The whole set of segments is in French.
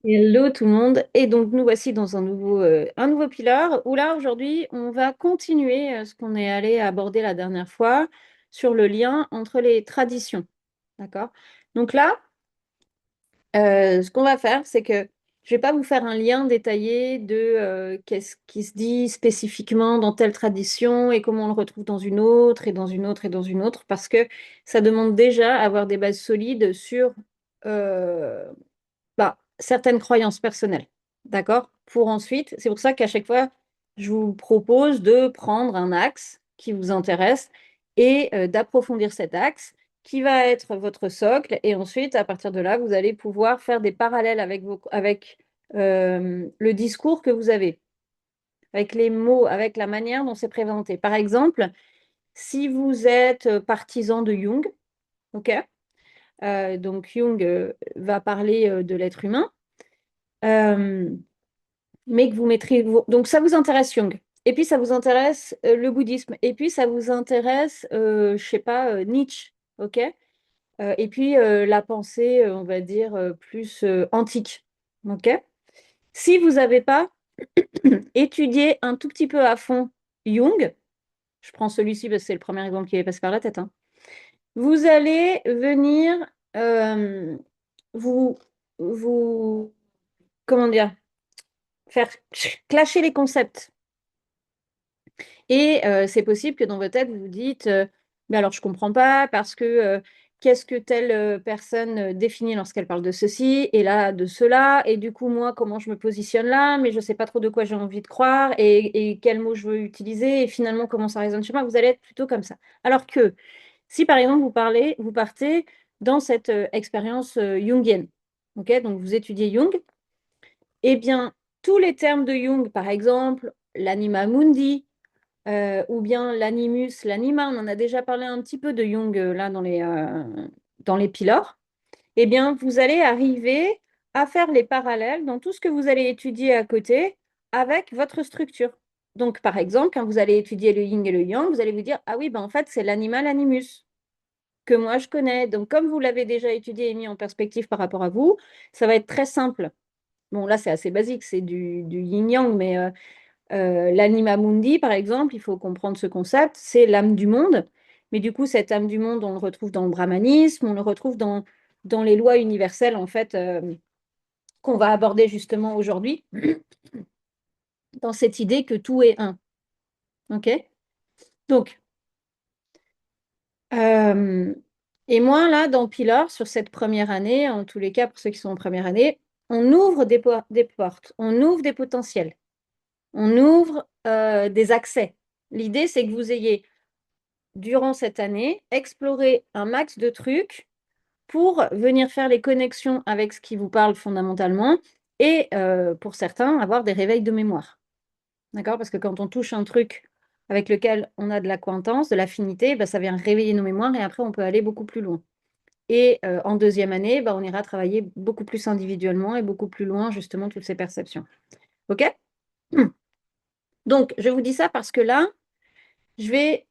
Hello tout le monde. Et donc nous voici dans un nouveau pilar où là aujourd'hui on va continuer ce qu'on est allé aborder la dernière fois sur le lien entre les traditions. D'accord? Donc là, ce qu'on va faire, c'est que je vais pas vous faire un lien détaillé de qu'est-ce qui se dit spécifiquement dans telle tradition et comment on le retrouve dans une autre et dans une autre et dans une autre, parce que ça demande déjà avoir des bases solides sur euh, certaines croyances personnelles. D'accord? Pour ensuite, c'est pour ça qu'à chaque fois, je vous propose de prendre un axe qui vous intéresse et d'approfondir cet axe qui va être votre socle. Et ensuite, à partir de là, vous allez pouvoir faire des parallèles avec le discours que vous avez, avec les mots, avec la manière dont c'est présenté. Par exemple, si vous êtes partisan de Jung, ok? Donc Jung va parler de l'être humain. Euh, mais que vous maîtrisez. Donc, ça vous intéresse Jung. Et puis, ça vous intéresse le bouddhisme. Et puis, ça vous intéresse, je sais pas, Nietzsche. OK? Et puis, la pensée, on va dire, plus antique. OK? Si vous n'avez pas étudié un tout petit peu à fond Jung, je prends celui-ci parce que c'est le premier exemple qui est passé par la tête, hein, vous allez venir euh, vous, vous, comment dire, faire clasher les concepts. Et c'est possible que dans votre tête, vous vous dites, mais alors je comprends pas parce que qu'est-ce que telle personne définit lorsqu'elle parle de ceci et là de cela, et du coup moi comment je me positionne là, mais je sais pas trop de quoi j'ai envie de croire et quel mot je veux utiliser et finalement comment ça résonne chez moi. Vous allez être plutôt comme ça. Alors que si par exemple vous partez dans cette expérience jungienne, ok, donc vous étudiez Jung, eh bien tous les termes de Jung, par exemple l'anima mundi, ou bien l'animus, l'anima, on en a déjà parlé un petit peu de Jung là dans les pylores, eh bien, vous allez arriver à faire les parallèles dans tout ce que vous allez étudier à côté avec votre structure. Donc, par exemple, quand vous allez étudier le yin et le yang, vous allez vous dire, ah oui, ben, en fait, c'est l'animal animus que moi je connais. Donc, comme vous l'avez déjà étudié et mis en perspective par rapport à vous, ça va être très simple. Bon, là, c'est assez basique, c'est du yin-yang, mais l'anima mundi, par exemple, il faut comprendre ce concept, c'est l'âme du monde. Mais du coup, cette âme du monde, on le retrouve dans le brahmanisme, on le retrouve dans les lois universelles, en fait, qu'on va aborder justement aujourd'hui, dans cette idée que tout est un. OK? Donc, euh, et moi, là, dans Pilar, sur cette première année, en tous les cas, pour ceux qui sont en première année, on ouvre des portes, on ouvre des potentiels, on ouvre des accès. L'idée, c'est que vous ayez durant cette année, explorer un max de trucs pour venir faire les connexions avec ce qui vous parle fondamentalement et pour certains, avoir des réveils de mémoire. D'accord? Parce que quand on touche un truc avec lequel on a de l'acquaintance, de l'affinité, bah, ça vient réveiller nos mémoires et après on peut aller beaucoup plus loin. Et en deuxième année, bah, on ira travailler beaucoup plus individuellement et beaucoup plus loin justement toutes ces perceptions. OK? Donc, je vous dis ça parce que là, je vais,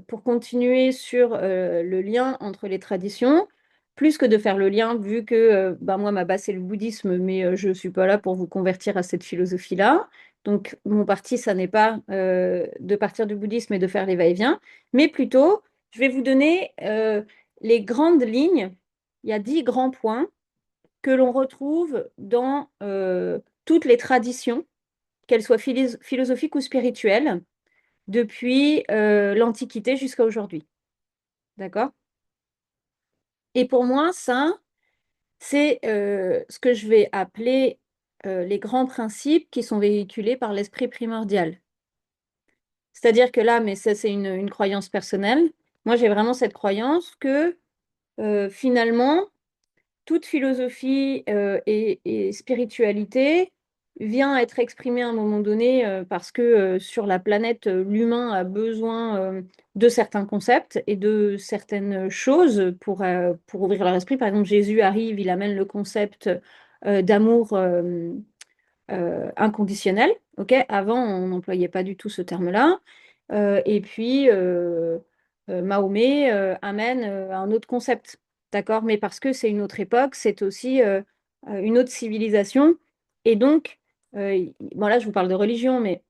pour continuer sur le lien entre les traditions, plus que de faire le lien, vu que bah, moi, ma base, c'est le bouddhisme, mais je ne suis pas là pour vous convertir à cette philosophie-là. Donc, mon parti, ça n'est pas de partir du bouddhisme et de faire les va-et-vient, mais plutôt, je vais vous donner les grandes lignes. Il y a 10 grands points que l'on retrouve dans toutes les traditions, qu'elles soient philosophiques ou spirituelles depuis l'Antiquité jusqu'à aujourd'hui. D'accord? Et pour moi, ça, c'est ce que je vais appeler les grands principes qui sont véhiculés par l'esprit primordial. C'est-à-dire que là, mais ça, c'est une croyance personnelle. Moi, j'ai vraiment cette croyance que finalement, toute philosophie et spiritualité vient être exprimée à un moment donné parce que sur la planète, l'humain a besoin de certains concepts et de certaines choses pour ouvrir leur esprit. Par exemple, Jésus arrive, il amène le concept d'amour inconditionnel. Ok, avant, on n'employait pas du tout ce terme-là. Et puis, Mahomet amène un autre concept. D'accord? Mais parce que c'est une autre époque, c'est aussi une autre civilisation. Et donc, bon là, je vous parle de religion, mais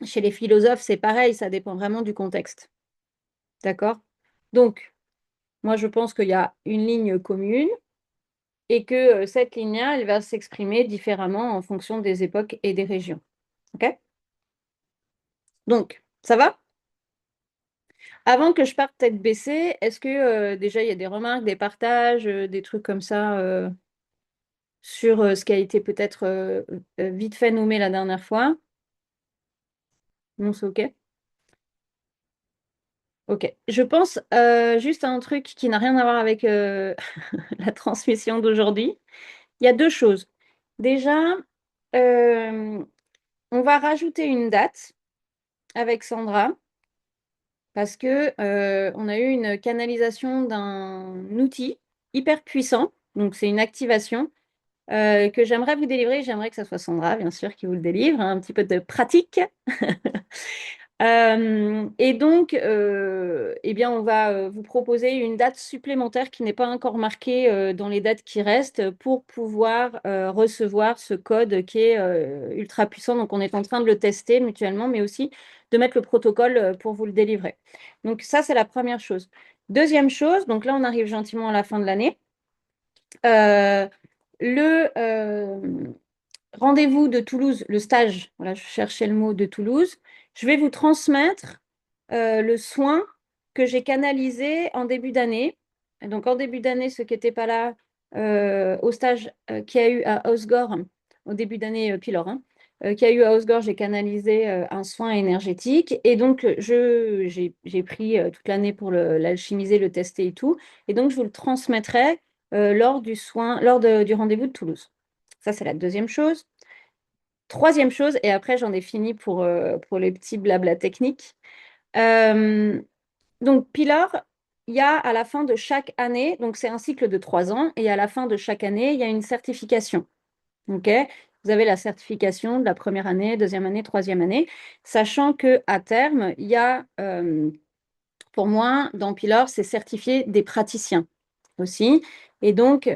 chez les philosophes, c'est pareil, ça dépend vraiment du contexte. D'accord? Donc, moi, je pense qu'il y a une ligne commune et que cette ligne-là, elle va s'exprimer différemment en fonction des époques et des régions. OK? Donc, ça va? Avant que je parte tête baissée, est-ce que déjà il y a des remarques, des partages, des trucs comme ça sur ce qui a été peut-être vite fait nommé la dernière fois? Non, c'est OK? OK. Je pense juste à un truc qui n'a rien à voir avec la transmission d'aujourd'hui. Il y a deux choses. Déjà, euh, on va rajouter une date avec Sandra parce que on a eu une canalisation d'un outil hyper puissant. Donc, c'est une activation que j'aimerais vous délivrer. J'aimerais que ce soit Sandra, bien sûr, qui vous le délivre. Un petit peu de pratique. Et donc, eh bien, on va vous proposer une date supplémentaire qui n'est pas encore marquée dans les dates qui restent pour pouvoir recevoir ce code qui est ultra puissant. Donc, on est en train de le tester mutuellement, mais aussi de mettre le protocole pour vous le délivrer. Donc, ça, c'est la première chose. Deuxième chose, donc là, on arrive gentiment à la fin de l'année. Euh, le rendez-vous de Toulouse, le stage, voilà, je cherchais le mot de Toulouse, je vais vous transmettre le soin que j'ai canalisé en début d'année. Et donc en début d'année, ceux qui n'étaient pas là au stage qu'il y a eu à Osgore, au début d'année Pilor, hein, qu'il y a eu à Osgore, j'ai canalisé un soin énergétique. Et donc j'ai pris toute l'année pour l'alchimiser, le tester et tout. Et donc je vous le transmettrai lors du rendez-vous de Toulouse. Ça, c'est la deuxième chose. Troisième chose, et après j'en ai fini pour les petits blabla techniques. Euh, donc, Pilar, il y a à la fin de chaque année, donc c'est un cycle de 3 ans, et à la fin de chaque année, il y a une certification. OK? Vous avez la certification de la première année, deuxième année, troisième année, sachant que à terme, il y a, pour moi, dans Pilar, c'est certifié des praticiens aussi. Et donc,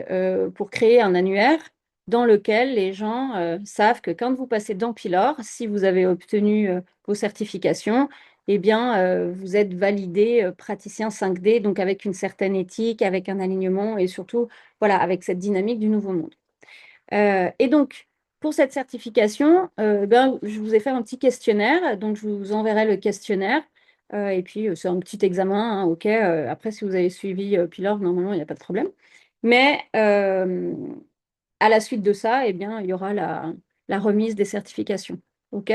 pour créer un annuaire dans lequel les gens savent que quand vous passez dans Pilor, si vous avez obtenu vos certifications, eh bien, vous êtes validé praticien 5D, donc avec une certaine éthique, avec un alignement et surtout, voilà, avec cette dynamique du nouveau monde. Et donc, pour cette certification, ben, je vous ai fait un petit questionnaire, donc je vous enverrai le questionnaire. Et puis, c'est un petit examen, hein, OK. Après, si vous avez suivi Pilor, normalement, il n'y a pas de problème. Mais à la suite de ça, eh bien, il y aura la remise des certifications. OK?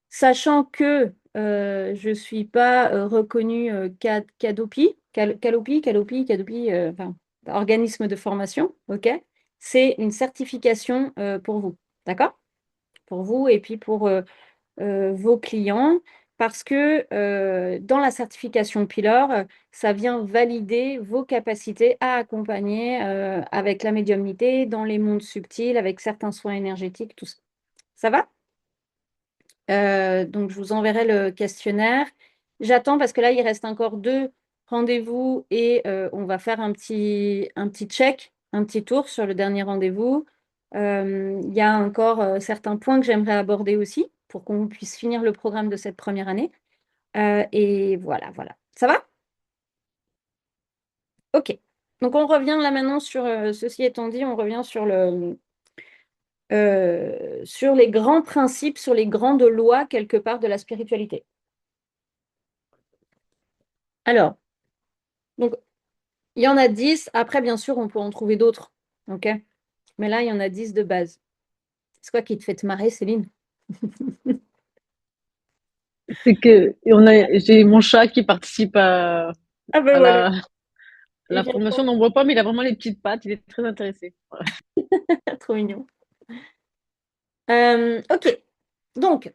Sachant que je ne suis pas reconnue Cadopi, enfin, organisme de formation, OK? C'est une certification pour vous, d'accord? Pour vous et puis pour vos clients, parce que dans la certification Pilor, ça vient valider vos capacités à accompagner avec la médiumnité dans les mondes subtils, avec certains soins énergétiques, tout ça. Ça va? Donc, je vous enverrai le questionnaire. J'attends parce que là, il reste encore 2 rendez-vous et on va faire un petit check, un petit tour sur le dernier rendez-vous. Il y a encore certains points que j'aimerais aborder aussi pour qu'on puisse finir le programme de cette première année. Et voilà, voilà. Ça va? OK. Donc, on revient là maintenant sur, ceci étant dit, on revient sur les grands principes, sur les grandes lois quelque part de la spiritualité. Alors, donc, il y en a 10. Après, bien sûr, on peut en trouver d'autres. OK? Mais là, il y en a 10 de base. C'est quoi qui te fait te marrer, Céline? C'est que j'ai mon chat qui participe Ah ben à voilà. Et la formation. On j'adore. n'en voit pas, mais il a vraiment les petites pattes. Il est très intéressé. Voilà. Trop mignon. OK. Donc,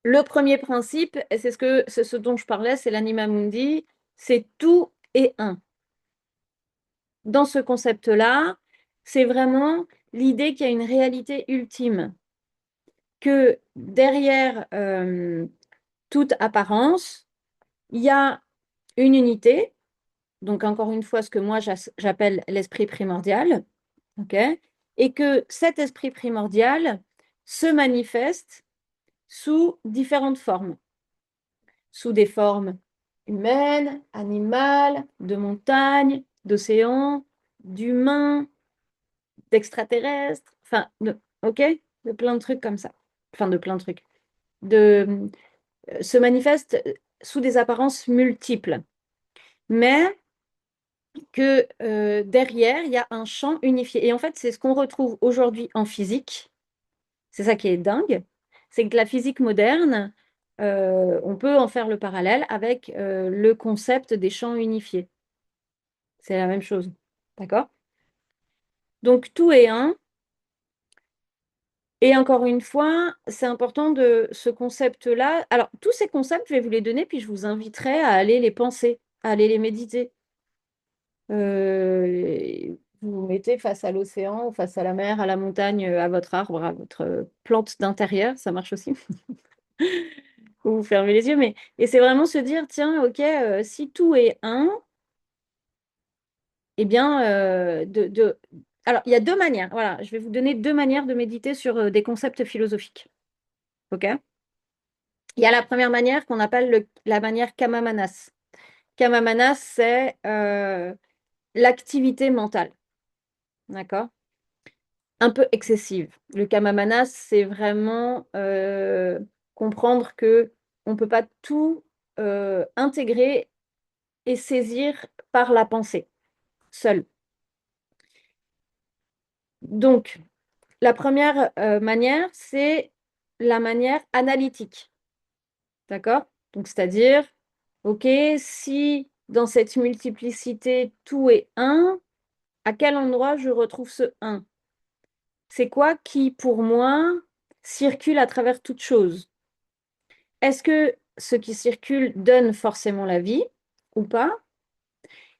le premier principe, et c'est ce dont je parlais, c'est l'anima mundi, c'est tout et un. Dans ce concept-là, c'est vraiment l'idée qu'il y a une réalité ultime, que derrière toute apparence, il y a une unité, donc encore une fois, ce que moi j'appelle l'esprit primordial, ok? Et que cet esprit primordial se manifeste sous différentes formes, sous des formes humaines, animales, de montagnes, d'océans, d'humains, d'extraterrestres, enfin, ok? De plein de trucs comme ça. Enfin, de plein de trucs. De, se manifeste sous des apparences multiples. Mais que derrière, il y a un champ unifié. Et en fait, c'est ce qu'on retrouve aujourd'hui en physique. C'est ça qui est dingue. C'est que la physique moderne, on peut en faire le parallèle avec le concept des champs unifiés. C'est la même chose. D'accord? Donc, tout est un. Et encore une fois, c'est important de ce concept-là. Alors, tous ces concepts, je vais vous les donner, puis je vous inviterai à aller les penser, à aller les méditer. Vous vous mettez face à l'océan, ou face à la mer, à la montagne, à votre arbre, à votre plante d'intérieur, ça marche aussi. Ou vous fermez les yeux, mais et c'est vraiment se dire, tiens, ok, si tout est un, eh bien, alors il y a deux manières. Voilà, je vais vous donner deux manières de méditer sur des concepts philosophiques. Ok? Il y a la première manière qu'on appelle la manière Kamamanas. Kamamanas, c'est l'activité mentale. D'accord? Un peu excessive. Le Kamamanas, c'est vraiment comprendre que on ne peut pas tout intégrer et saisir par la pensée, seule. Donc, la première manière, c'est la manière analytique. D'accord? Donc, c'est-à-dire, OK, si dans cette multiplicité, tout est un, à quel endroit je retrouve ce un? C'est quoi qui, pour moi, circule à travers toute chose? Est-ce que ce qui circule donne forcément la vie ou pas?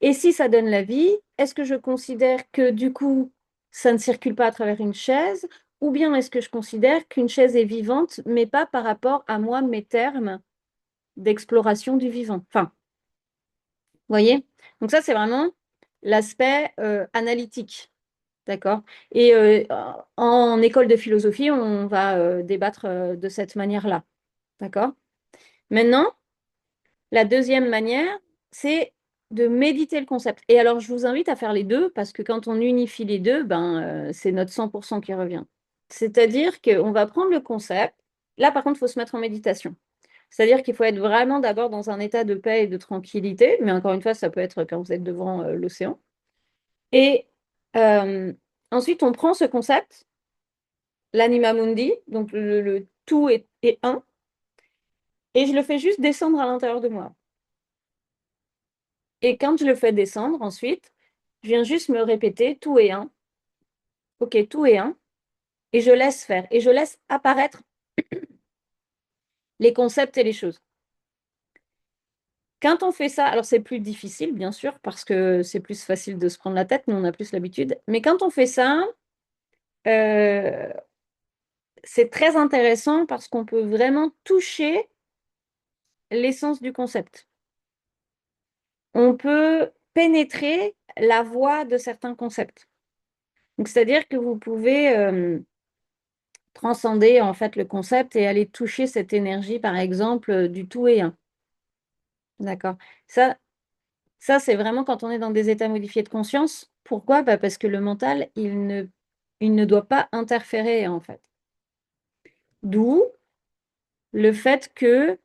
Et si ça donne la vie, est-ce que je considère que du coup, ça ne circule pas à travers une chaise? Ou bien est-ce que je considère qu'une chaise est vivante, mais pas par rapport à moi, mes termes d'exploration du vivant? Enfin, vous voyez? Donc ça, c'est vraiment l'aspect analytique. D'accord? Et en école de philosophie, on va débattre de cette manière-là. D'accord? Maintenant, la deuxième manière, c'est de méditer le concept. Et alors, je vous invite à faire les deux parce que quand on unifie les deux, ben, c'est notre 100% qui revient. C'est-à-dire qu'on va prendre le concept. Là, par contre, il faut se mettre en méditation. C'est-à-dire qu'il faut être vraiment d'abord dans un état de paix et de tranquillité. Mais encore une fois, ça peut être quand vous êtes devant l'océan. Et euh, ensuite, on prend ce concept, l'anima mundi, donc le tout est un, et je le fais juste descendre à l'intérieur de moi. Et quand je le fais descendre, ensuite, je viens juste me répéter, tout est un. Ok, tout est un. Et je laisse faire. Et je laisse apparaître les concepts et les choses. Quand on fait ça, alors c'est plus difficile, bien sûr, parce que c'est plus facile de se prendre la tête, mais on a plus l'habitude. Mais quand on fait ça, euh, c'est très intéressant parce qu'on peut vraiment toucher l'essence du concept. On peut pénétrer la voie de certains concepts. Donc, c'est-à-dire que vous pouvez transcender en fait le concept et aller toucher cette énergie, par exemple, du tout et un. D'accord. Ça, ça c'est vraiment quand on est dans des états modifiés de conscience. Pourquoi? Bah, parce que le mental, il ne doit pas interférer, en fait. D'où le fait que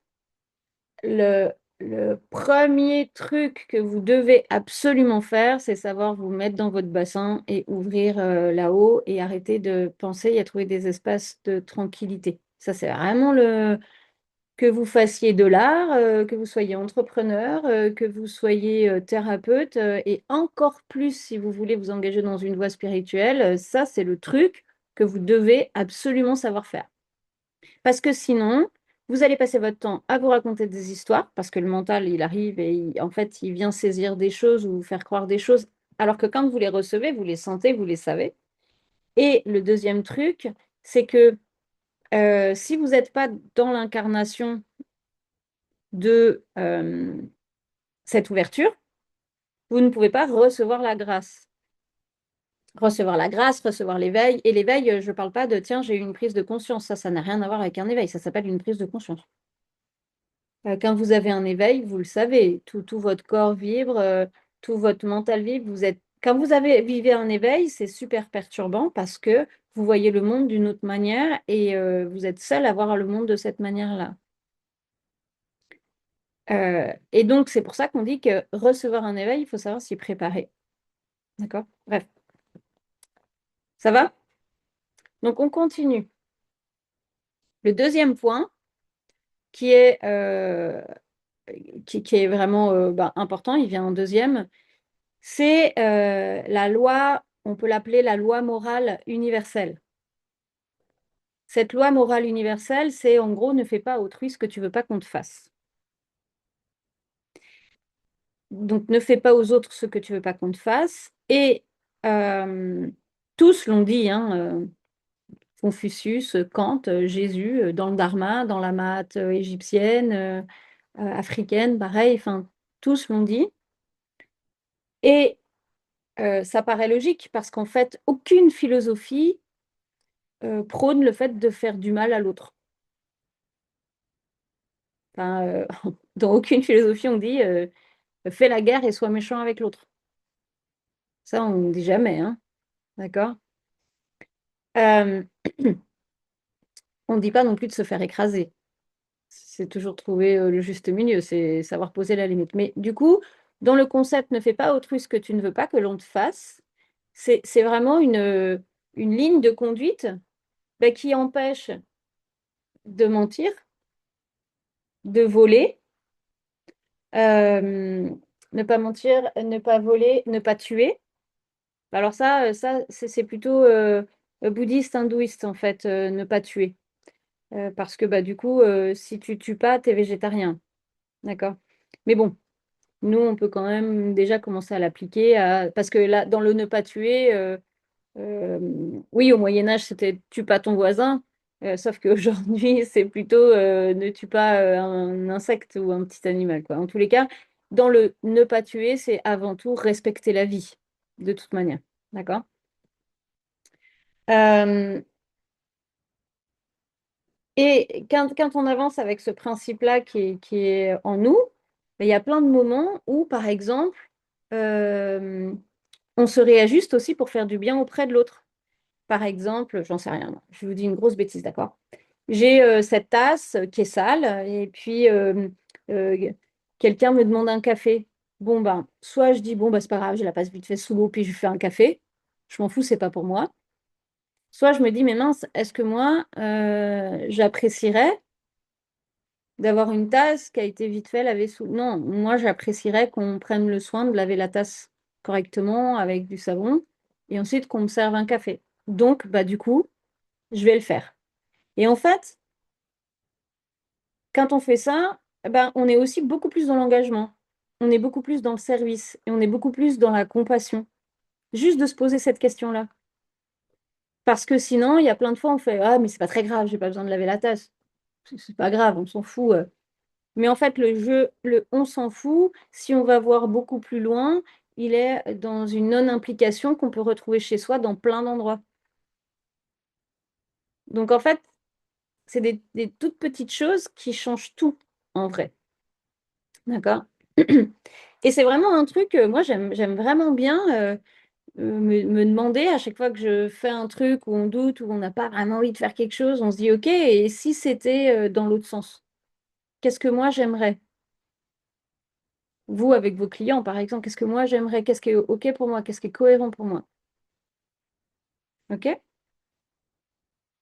le, le premier truc que vous devez absolument faire, c'est savoir vous mettre dans votre bassin et ouvrir là-haut et arrêter de penser et à trouver des espaces de tranquillité. Ça, c'est vraiment le, que vous fassiez de l'art, que vous soyez entrepreneur, que vous soyez thérapeute, et encore plus si vous voulez vous engager dans une voie spirituelle, ça, c'est le truc que vous devez absolument savoir faire. Parce que sinon, vous allez passer votre temps à vous raconter des histoires, parce que le mental, il arrive et en fait, il vient saisir des choses ou vous faire croire des choses, alors que quand vous les recevez, vous les sentez, vous les savez. Et le deuxième truc, c'est que si vous n'êtes pas dans l'incarnation de cette ouverture, vous ne pouvez pas recevoir la grâce. Recevoir la grâce, recevoir l'éveil. Et l'éveil, je ne parle pas de, tiens, j'ai eu une prise de conscience. Ça n'a rien à voir avec un éveil. Ça s'appelle une prise de conscience. Quand vous avez un éveil, vous le savez, tout votre corps vibre, tout votre mental vibre. Quand vivez un éveil, c'est super perturbant parce que vous voyez le monde d'une autre manière et vous êtes seul à voir le monde de cette manière-là. Et donc, c'est pour ça qu'on dit que recevoir un éveil, il faut savoir s'y préparer. D'accord? Bref, ça va? Donc, on continue. Le deuxième point, qui est, qui est vraiment important, il vient en deuxième, c'est la loi, on peut l'appeler la loi morale universelle. Cette loi morale universelle, c'est en gros, ne fais pas à autrui ce que tu veux pas qu'on te fasse. Donc, ne fais pas aux autres ce que tu veux pas qu'on te fasse. Et tous l'ont dit, hein, Confucius, Kant, Jésus, dans le Dharma, dans la Mahat égyptienne, africaine, pareil, enfin, tous l'ont dit. Et ça paraît logique parce qu'en fait, aucune philosophie prône le fait de faire du mal à l'autre. Enfin, dans aucune philosophie, on dit fais la guerre et sois méchant avec l'autre. Ça, on ne dit jamais, hein, d'accord? Euh, on ne dit pas non plus de se faire écraser. C'est toujours trouver le juste milieu, c'est savoir poser la limite. Mais du coup, dans le concept ne fais pas autrui ce que tu ne veux pas que l'on te fasse, c'est vraiment une ligne de conduite qui empêche de mentir, de voler, euh, ne pas mentir, ne pas voler, ne pas tuer. Alors ça c'est plutôt bouddhiste, hindouiste en fait, ne pas tuer. Parce que du coup, si tu tues pas, tu es végétarien. D'accord? Mais bon, nous, on peut quand même déjà commencer à l'appliquer. Parce que là, dans le ne pas tuer, oui, au Moyen Âge, c'était tue pas ton voisin. Sauf qu'aujourd'hui, c'est plutôt ne tue pas un insecte ou un petit animal, quoi. En tous les cas, dans le ne pas tuer, c'est avant tout respecter la vie, de toute manière. D'accord? Euh, et quand on avance avec ce principe-là qui est en nous, il y a plein de moments où, par exemple, euh, on se réajuste aussi pour faire du bien auprès de l'autre. Par exemple, j'en sais rien, je vous dis une grosse bêtise, d'accord? J'ai cette tasse qui est sale et puis euh, quelqu'un me demande un café. Bon, ben, soit je dis, bon, ben, c'est pas grave, je la passe vite fait sous l'eau puis je lui fais un café. Je m'en fous, c'est pas pour moi. Soit je me dis, mais mince, est-ce que moi, j'apprécierais d'avoir une tasse qui a été vite fait lavée sous... Non, moi, j'apprécierais qu'on prenne le soin de laver la tasse correctement avec du savon et ensuite qu'on me serve un café. Donc, du coup, je vais le faire. Et en fait, quand on fait ça, on est aussi beaucoup plus dans l'engagement. On est beaucoup plus dans le service et on est beaucoup plus dans la compassion. Juste de se poser cette question-là. Parce que sinon, il y a plein de fois, on fait ah, mais c'est pas très grave, j'ai pas besoin de laver la tasse. C'est pas grave, on s'en fout. Mais en fait, le jeu, le on s'en fout, si on va voir beaucoup plus loin, il est dans une non-implication qu'on peut retrouver chez soi dans plein d'endroits. Donc en fait, c'est des toutes petites choses qui changent tout en vrai. D'accord? Et c'est vraiment un truc, moi j'aime vraiment bien me demander à chaque fois que je fais un truc où on doute, où on n'a pas vraiment envie de faire quelque chose, on se dit ok, et si c'était dans l'autre sens? Qu'est-ce que moi j'aimerais? Vous, avec vos clients, par exemple, qu'est-ce que moi j'aimerais? Qu'est-ce qui est OK pour moi? Qu'est-ce qui est cohérent pour moi? OK?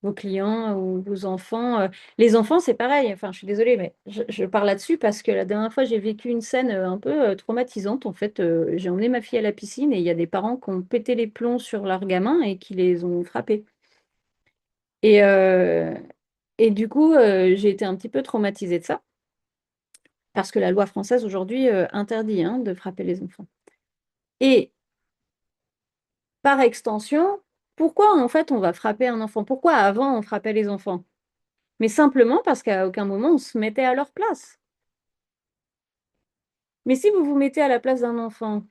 Vos clients ou vos enfants. Les enfants, c'est pareil. Enfin, je suis désolée, mais je parle là-dessus parce que la dernière fois, j'ai vécu une scène un peu traumatisante. En fait, j'ai emmené ma fille à la piscine et il y a des parents qui ont pété les plombs sur leurs gamins et qui les ont frappés. Et, euh, et du coup, j'ai été un petit peu traumatisée de ça parce que la loi française aujourd'hui interdit hein, de frapper les enfants. Et par extension, pourquoi en fait on va frapper un enfant? Pourquoi avant on frappait les enfants? Mais simplement parce qu'à aucun moment on se mettait à leur place. Mais si vous vous mettez à la place d'un enfant,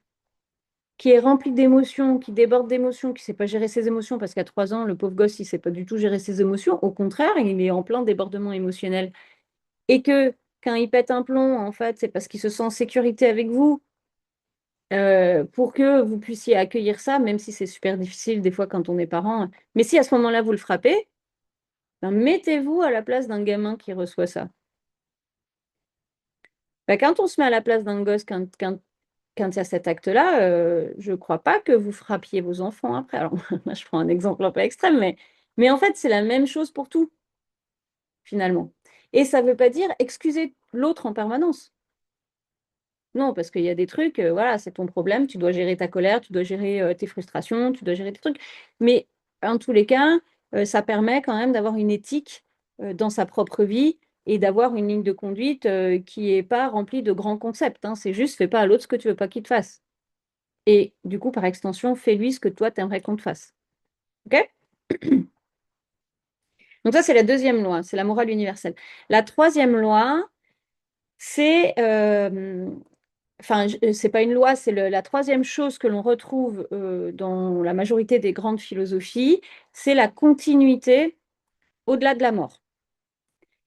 qui est rempli d'émotions, qui déborde d'émotions, qui ne sait pas gérer ses émotions, parce qu'à 3 ans, le pauvre gosse, il ne sait pas du tout gérer ses émotions. Au contraire, il est en plein débordement émotionnel. Et que quand il pète un plomb, en fait, c'est parce qu'il se sent en sécurité avec vous, pour que vous puissiez accueillir ça, même si c'est super difficile des fois quand on est parent. Mais si à ce moment-là, vous le frappez, ben, mettez-vous à la place d'un gamin qui reçoit ça. Ben, quand on se met à la place d'un gosse, quand il y a cet acte-là, je ne crois pas que vous frappiez vos enfants après. Alors, moi, je prends un exemple un peu extrême, mais en fait, c'est la même chose pour tout, finalement. Et ça ne veut pas dire excuser l'autre en permanence. Non, parce qu'il y a des trucs, voilà, c'est ton problème, tu dois gérer ta colère, tu dois gérer tes frustrations, tu dois gérer tes trucs. Mais en tous les cas, ça permet quand même d'avoir une éthique dans sa propre vie et d'avoir une ligne de conduite qui n'est pas remplie de grands concepts, hein. C'est juste, fais pas à l'autre ce que tu veux pas qu'il te fasse. Et du coup, par extension, fais-lui ce que toi, tu aimerais qu'on te fasse. OK? Donc ça, c'est la deuxième loi, c'est la morale universelle. La troisième loi, c'est enfin, c'est pas une loi, c'est la troisième chose que l'on retrouve dans la majorité des grandes philosophies, c'est la continuité au-delà de la mort.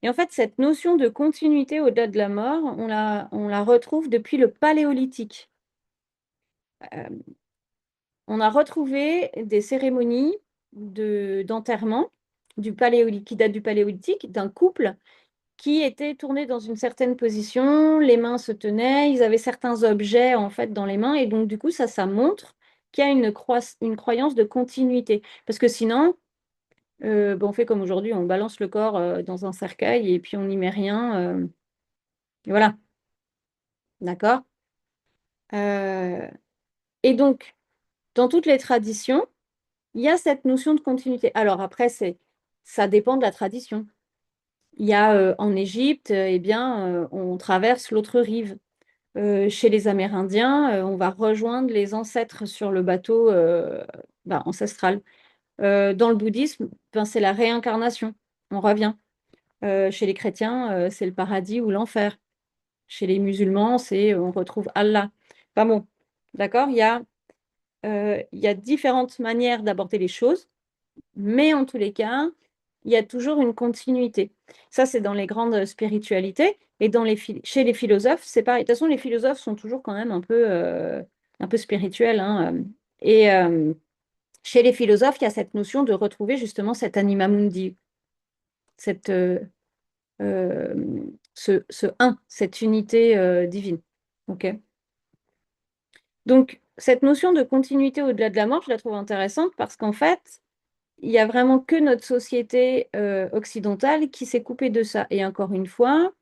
Et en fait, cette notion de continuité au-delà de la mort, on la retrouve depuis le Paléolithique. Euh, on a retrouvé des cérémonies d'enterrement qui datent du Paléolithique, d'un couple qui étaient tournés dans une certaine position, les mains se tenaient, ils avaient certains objets en fait dans les mains, et donc du coup ça montre qu'il y a une croyance de continuité. Parce que sinon, on fait comme aujourd'hui, on balance le corps dans un cercueil et puis on n'y met rien. Et voilà, d'accord? Euh, et donc, dans toutes les traditions, il y a cette notion de continuité. Alors après, ça dépend de la tradition. Il y a en Égypte, eh bien, on traverse l'autre rive. Chez les Amérindiens, on va rejoindre les ancêtres sur le bateau ancestral. Dans le bouddhisme, ben, c'est la réincarnation. On revient. Chez les chrétiens, c'est le paradis ou l'enfer. Chez les musulmans, on retrouve Allah. Enfin bon, d'accord, il y a différentes manières d'aborder les choses, mais en tous les cas, il y a toujours une continuité. Ça, c'est dans les grandes spiritualités. Et chez les philosophes, c'est pareil. De toute façon, les philosophes sont toujours quand même un peu spirituels, hein. Et chez les philosophes, il y a cette notion de retrouver justement cet anima mundi, cette, euh, ce un, cette unité divine. OK? Donc, cette notion de continuité au-delà de la mort, je la trouve intéressante parce qu'en fait, il n'y a vraiment que notre société occidentale qui s'est coupée de ça. Et encore une fois,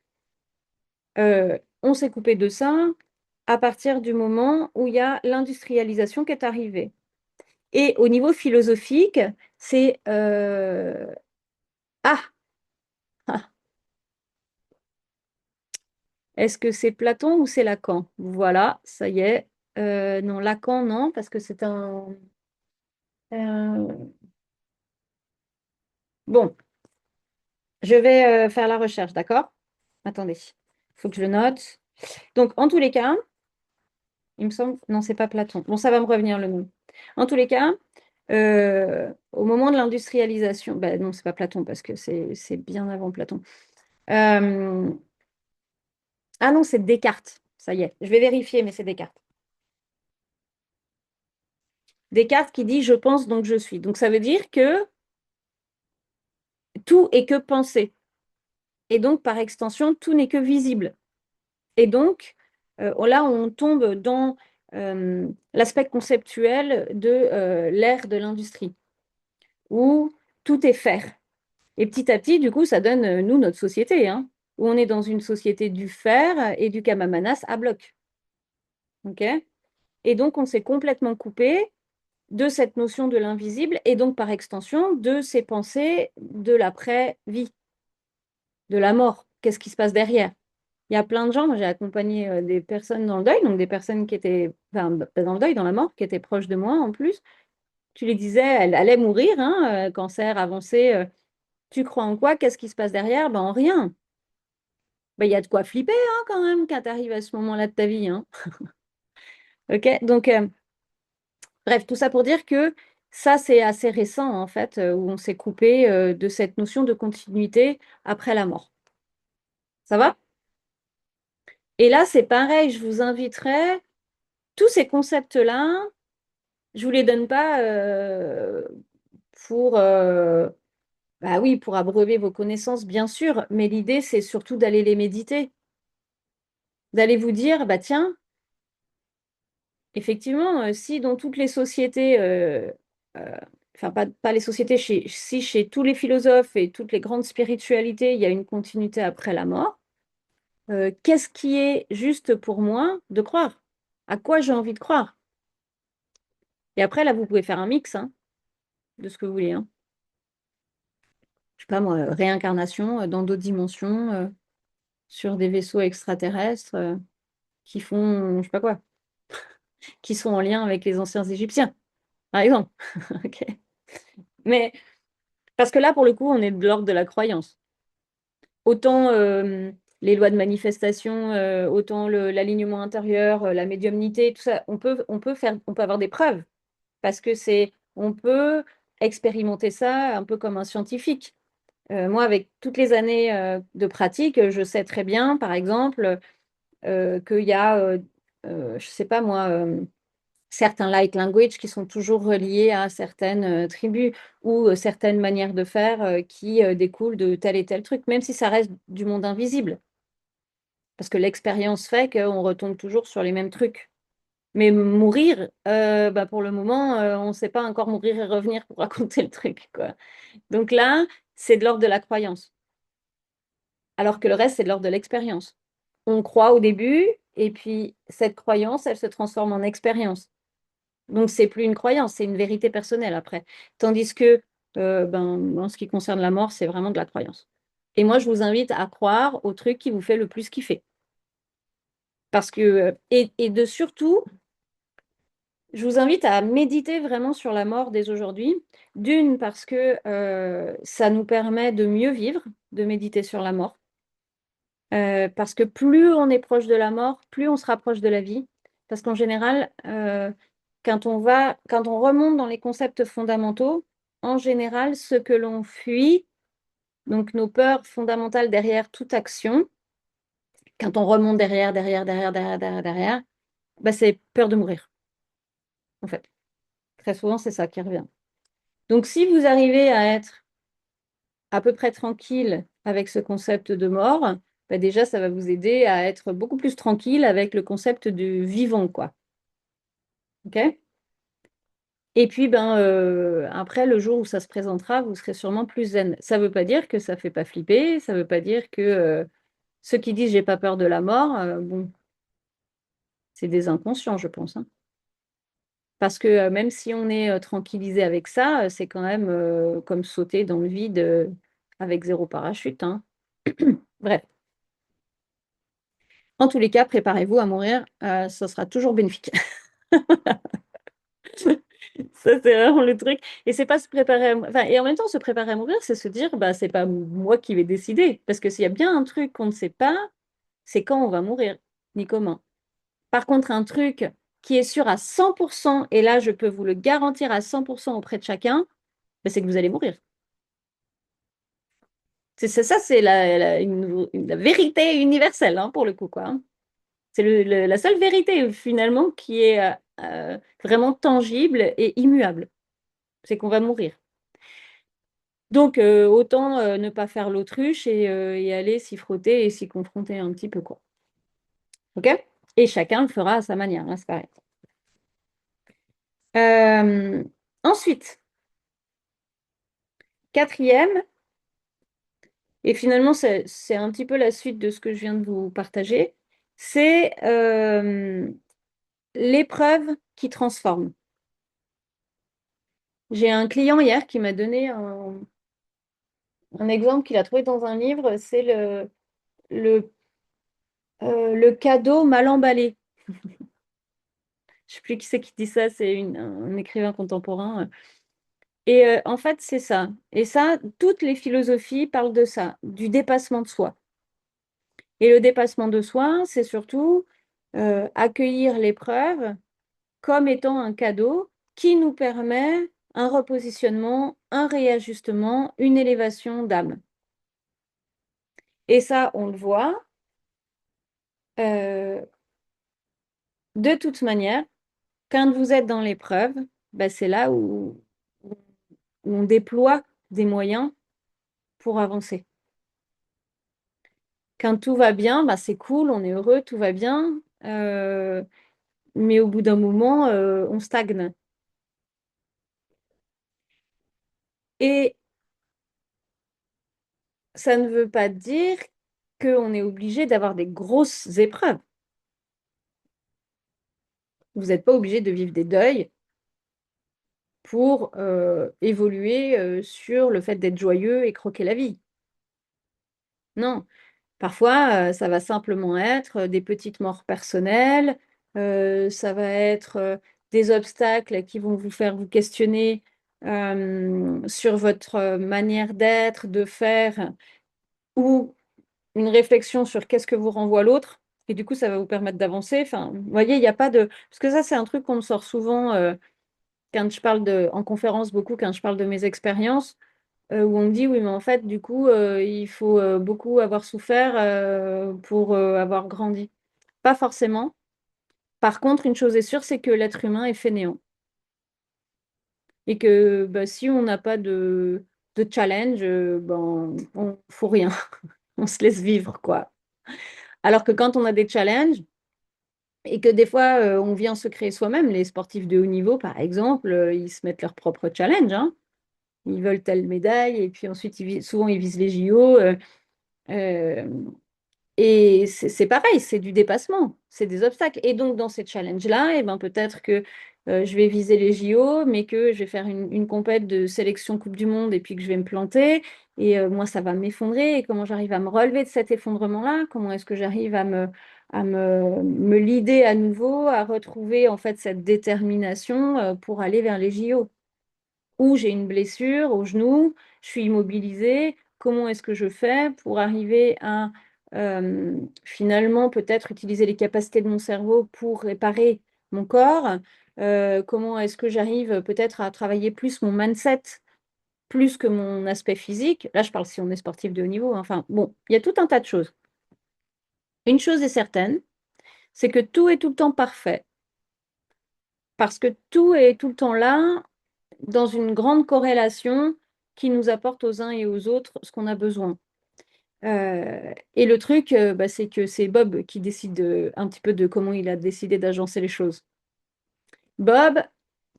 on s'est coupé de ça à partir du moment où il y a l'industrialisation qui est arrivée. Et au niveau philosophique, c'est ah, ah, est-ce que c'est Platon ou c'est Lacan? Voilà, ça y est. Non, Lacan, non, parce que c'est un- Bon, je vais faire la recherche, d'accord? Attendez, il faut que je le note. Donc, en tous les cas, il me semble, non, c'est pas Platon. Bon, ça va me revenir le nom. En tous les cas, au moment de l'industrialisation, ben non, c'est pas Platon parce que c'est bien avant Platon. Euh, Ah non, c'est Descartes. Ça y est, je vais vérifier, mais c'est Descartes. Descartes qui dit je pense donc je suis. Donc ça veut dire que tout est que pensée. Et donc, par extension, tout n'est que visible. Et donc, là, on tombe dans l'aspect conceptuel de l'ère de l'industrie, où tout est faire. Et petit à petit, du coup, ça donne, nous, notre société, hein, où on est dans une société du faire et du kamamanas à bloc. OK? Et donc, on s'est complètement coupé de cette notion de l'invisible et donc, par extension, de ces pensées de l'après-vie, de la mort. Qu'est-ce qui se passe derrière? Il y a plein de gens, moi j'ai accompagné des personnes dans le deuil, donc des personnes qui étaient, enfin, pas dans le deuil, dans la mort, qui étaient proches de moi en plus. Tu les disais, elle allait mourir, hein, cancer avancé. Tu crois en quoi? Qu'est-ce qui se passe derrière? Ben, en rien. Ben, il y a de quoi flipper hein, quand même quand tu arrives à ce moment-là de ta vie, hein. Ok, donc Bref, tout ça pour dire que ça, c'est assez récent, en fait, où on s'est coupé de cette notion de continuité après la mort. Ça va? Et là, c'est pareil, je vous inviterai, tous ces concepts-là, je vous les donne pas pour, bah oui, pour abreuver vos connaissances, bien sûr, mais l'idée, c'est surtout d'aller les méditer, d'aller vous dire, bah tiens, effectivement, si dans toutes les sociétés, euh, enfin pas les sociétés, si chez tous les philosophes et toutes les grandes spiritualités, il y a une continuité après la mort, qu'est-ce qui est juste pour moi de croire? À quoi j'ai envie de croire? Et après, là, vous pouvez faire un mix hein, de ce que vous voulez. Hein. Je sais pas moi, réincarnation dans d'autres dimensions, sur des vaisseaux extraterrestres qui font, je sais pas quoi, qui sont en lien avec les anciens Égyptiens, par exemple. Ok. Mais parce que là, pour le coup, on est de l'ordre de la croyance. Autant les lois de manifestation, autant l'alignement intérieur, la médiumnité, tout ça, on peut avoir des preuves parce que on peut expérimenter ça un peu comme un scientifique. Moi, avec toutes les années de pratique, je sais très bien, par exemple, qu'il y a, je sais pas moi, certains light language qui sont toujours reliés à certaines tribus ou certaines manières de faire qui découlent de tel et tel truc, même si ça reste du monde invisible. Parce que l'expérience fait qu'on retombe toujours sur les mêmes trucs. Mais mourir, bah, pour le moment, on ne sait pas encore mourir et revenir pour raconter le truc, quoi. Donc là, c'est de l'ordre de la croyance. Alors que le reste, c'est de l'ordre de l'expérience. On croit au début, et puis cette croyance, elle se transforme en expérience. Donc, c'est plus une croyance, c'est une vérité personnelle après. Tandis que, ben, en ce qui concerne la mort, c'est vraiment de la croyance. Et moi, je vous invite à croire au truc qui vous fait le plus kiffer. Parce que, et de surtout, je vous invite à méditer vraiment sur la mort dès aujourd'hui. D'une, parce que ça nous permet de mieux vivre, de méditer sur la mort. Parce que plus on est proche de la mort, plus on se rapproche de la vie. Parce qu'en général, quand on remonte dans les concepts fondamentaux, en général, ce que l'on fuit, donc nos peurs fondamentales derrière toute action, quand on remonte derrière, bah, c'est peur de mourir, en fait. Très souvent, c'est ça qui revient. Donc, si vous arrivez à être à peu près tranquille avec ce concept de mort, bah déjà, ça va vous aider à être beaucoup plus tranquille avec le concept du vivant, quoi. OK? Et puis, ben, après, le jour où ça se présentera, vous serez sûrement plus zen. Ça ne veut pas dire que ça ne fait pas flipper, ça ne veut pas dire que ceux qui disent j'ai pas peur de la mort, bon, c'est des inconscients, je pense. Hein. Parce que même si on est tranquillisé avec ça, c'est quand même comme sauter dans le vide avec zéro parachute. Hein. Bref. En tous les cas, préparez-vous à mourir, ça sera toujours bénéfique. Ça, c'est vraiment le truc. Et c'est pas se préparer enfin, et en même temps, se préparer à mourir, c'est se dire, bah, c'est pas moi qui vais décider. Parce que s'il y a bien un truc qu'on ne sait pas, c'est quand on va mourir, ni comment. Par contre, un truc qui est sûr à 100%, et là, je peux vous le garantir à 100% auprès de chacun, bah, c'est que vous allez mourir. Ça, c'est la vérité universelle, hein, pour le coup, quoi. Hein. C'est la seule vérité, finalement, qui est vraiment tangible et immuable. C'est qu'on va mourir. Donc, autant ne pas faire l'autruche et aller s'y frotter et s'y confronter un petit peu, quoi. OK? Et chacun le fera à sa manière, hein, c'est pareil. Euh, ensuite, quatrième, et finalement, c'est un petit peu la suite de ce que je viens de vous partager, c'est l'épreuve qui transforme. J'ai un client hier qui m'a donné un exemple qu'il a trouvé dans un livre, c'est le, le cadeau mal emballé. Je ne sais plus qui c'est qui dit ça, c'est un écrivain contemporain. Et en fait, c'est ça. Et ça, toutes les philosophies parlent de ça, du dépassement de soi. Et le dépassement de soi, c'est surtout accueillir l'épreuve comme étant un cadeau qui nous permet un repositionnement, un réajustement, une élévation d'âme. Et ça, on le voit. euh, de toute manière, quand vous êtes dans l'épreuve, bah, c'est là où on déploie des moyens pour avancer. Quand tout va bien, bah, c'est cool, on est heureux, tout va bien. Mais au bout d'un moment, on stagne. Et ça ne veut pas dire qu'on est obligé d'avoir des grosses épreuves. Vous n'êtes pas obligé de vivre des deuils pour évoluer sur le fait d'être joyeux et croquer la vie. Non, parfois ça va simplement être des petites morts personnelles, ça va être des obstacles qui vont vous faire vous questionner sur votre manière d'être, de faire, ou une réflexion sur qu'est-ce que vous renvoie l'autre. Et du coup, ça va vous permettre d'avancer. Enfin, vous voyez, il n'y a pas de... Parce que ça, c'est un truc qu'on me sort souvent quand je parle en conférence, beaucoup quand je parle de mes expériences, où on me dit, oui, mais en fait, du coup, il faut beaucoup avoir souffert pour avoir grandi. Pas forcément. Par contre, une chose est sûre, c'est que l'être humain est fainéant. Et que bah, si on n'a pas de challenge, ben, on ne faut rien. On se laisse vivre, quoi. Alors que quand on a des challenges, et que des fois, on vient se créer soi-même, les sportifs de haut niveau, par exemple, ils se mettent leur propre challenge, hein. Ils veulent telle médaille, et puis ensuite, souvent, ils visent les JO. Euh, et c'est pareil, c'est du dépassement, c'est des obstacles. Et donc, dans ces challenges-là, eh ben, peut-être que je vais viser les JO, mais que je vais faire une compète de sélection Coupe du Monde et puis que je vais me planter. Et moi, ça va m'effondrer. Et comment j'arrive à me relever de cet effondrement-là? Comment est-ce que j'arrive me leader à nouveau, à retrouver en fait cette détermination pour aller vers les JO? Ou j'ai une blessure au genou, je suis immobilisée, comment est-ce que je fais pour arriver à finalement peut-être utiliser les capacités de mon cerveau pour réparer mon corps? Comment est-ce que j'arrive peut-être à travailler plus mon mindset, plus que mon aspect physique? Là, je parle si on est sportif de haut niveau, hein. Enfin, bon, il y a tout un tas de choses. Une chose est certaine, c'est que tout est tout le temps parfait, parce que tout est tout le temps là dans une grande corrélation qui nous apporte aux uns et aux autres ce qu'on a besoin. Et le truc, bah, c'est que c'est Bob qui décide un petit peu de comment il a décidé d'agencer les choses. Bob,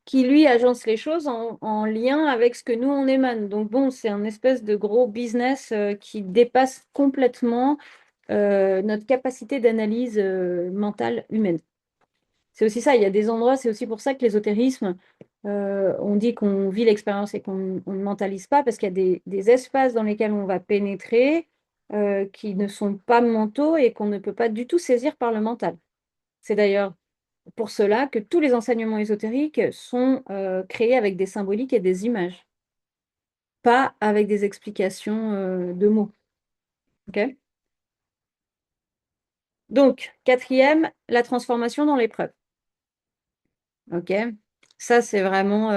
qui lui agence les choses en lien avec ce que nous on émane. Donc bon, c'est un espèce de gros business qui dépasse complètement notre capacité d'analyse mentale humaine. C'est aussi ça, il y a des endroits, c'est aussi pour ça que l'ésotérisme, on dit qu'on vit l'expérience et qu'on ne mentalise pas, parce qu'il y a des espaces dans lesquels on va pénétrer qui ne sont pas mentaux et qu'on ne peut pas du tout saisir par le mental. C'est d'ailleurs pour cela que tous les enseignements ésotériques sont créés avec des symboliques et des images, pas avec des explications de mots. Ok. Donc, quatrième, la transformation dans l'épreuve. Ok. Ça, c'est vraiment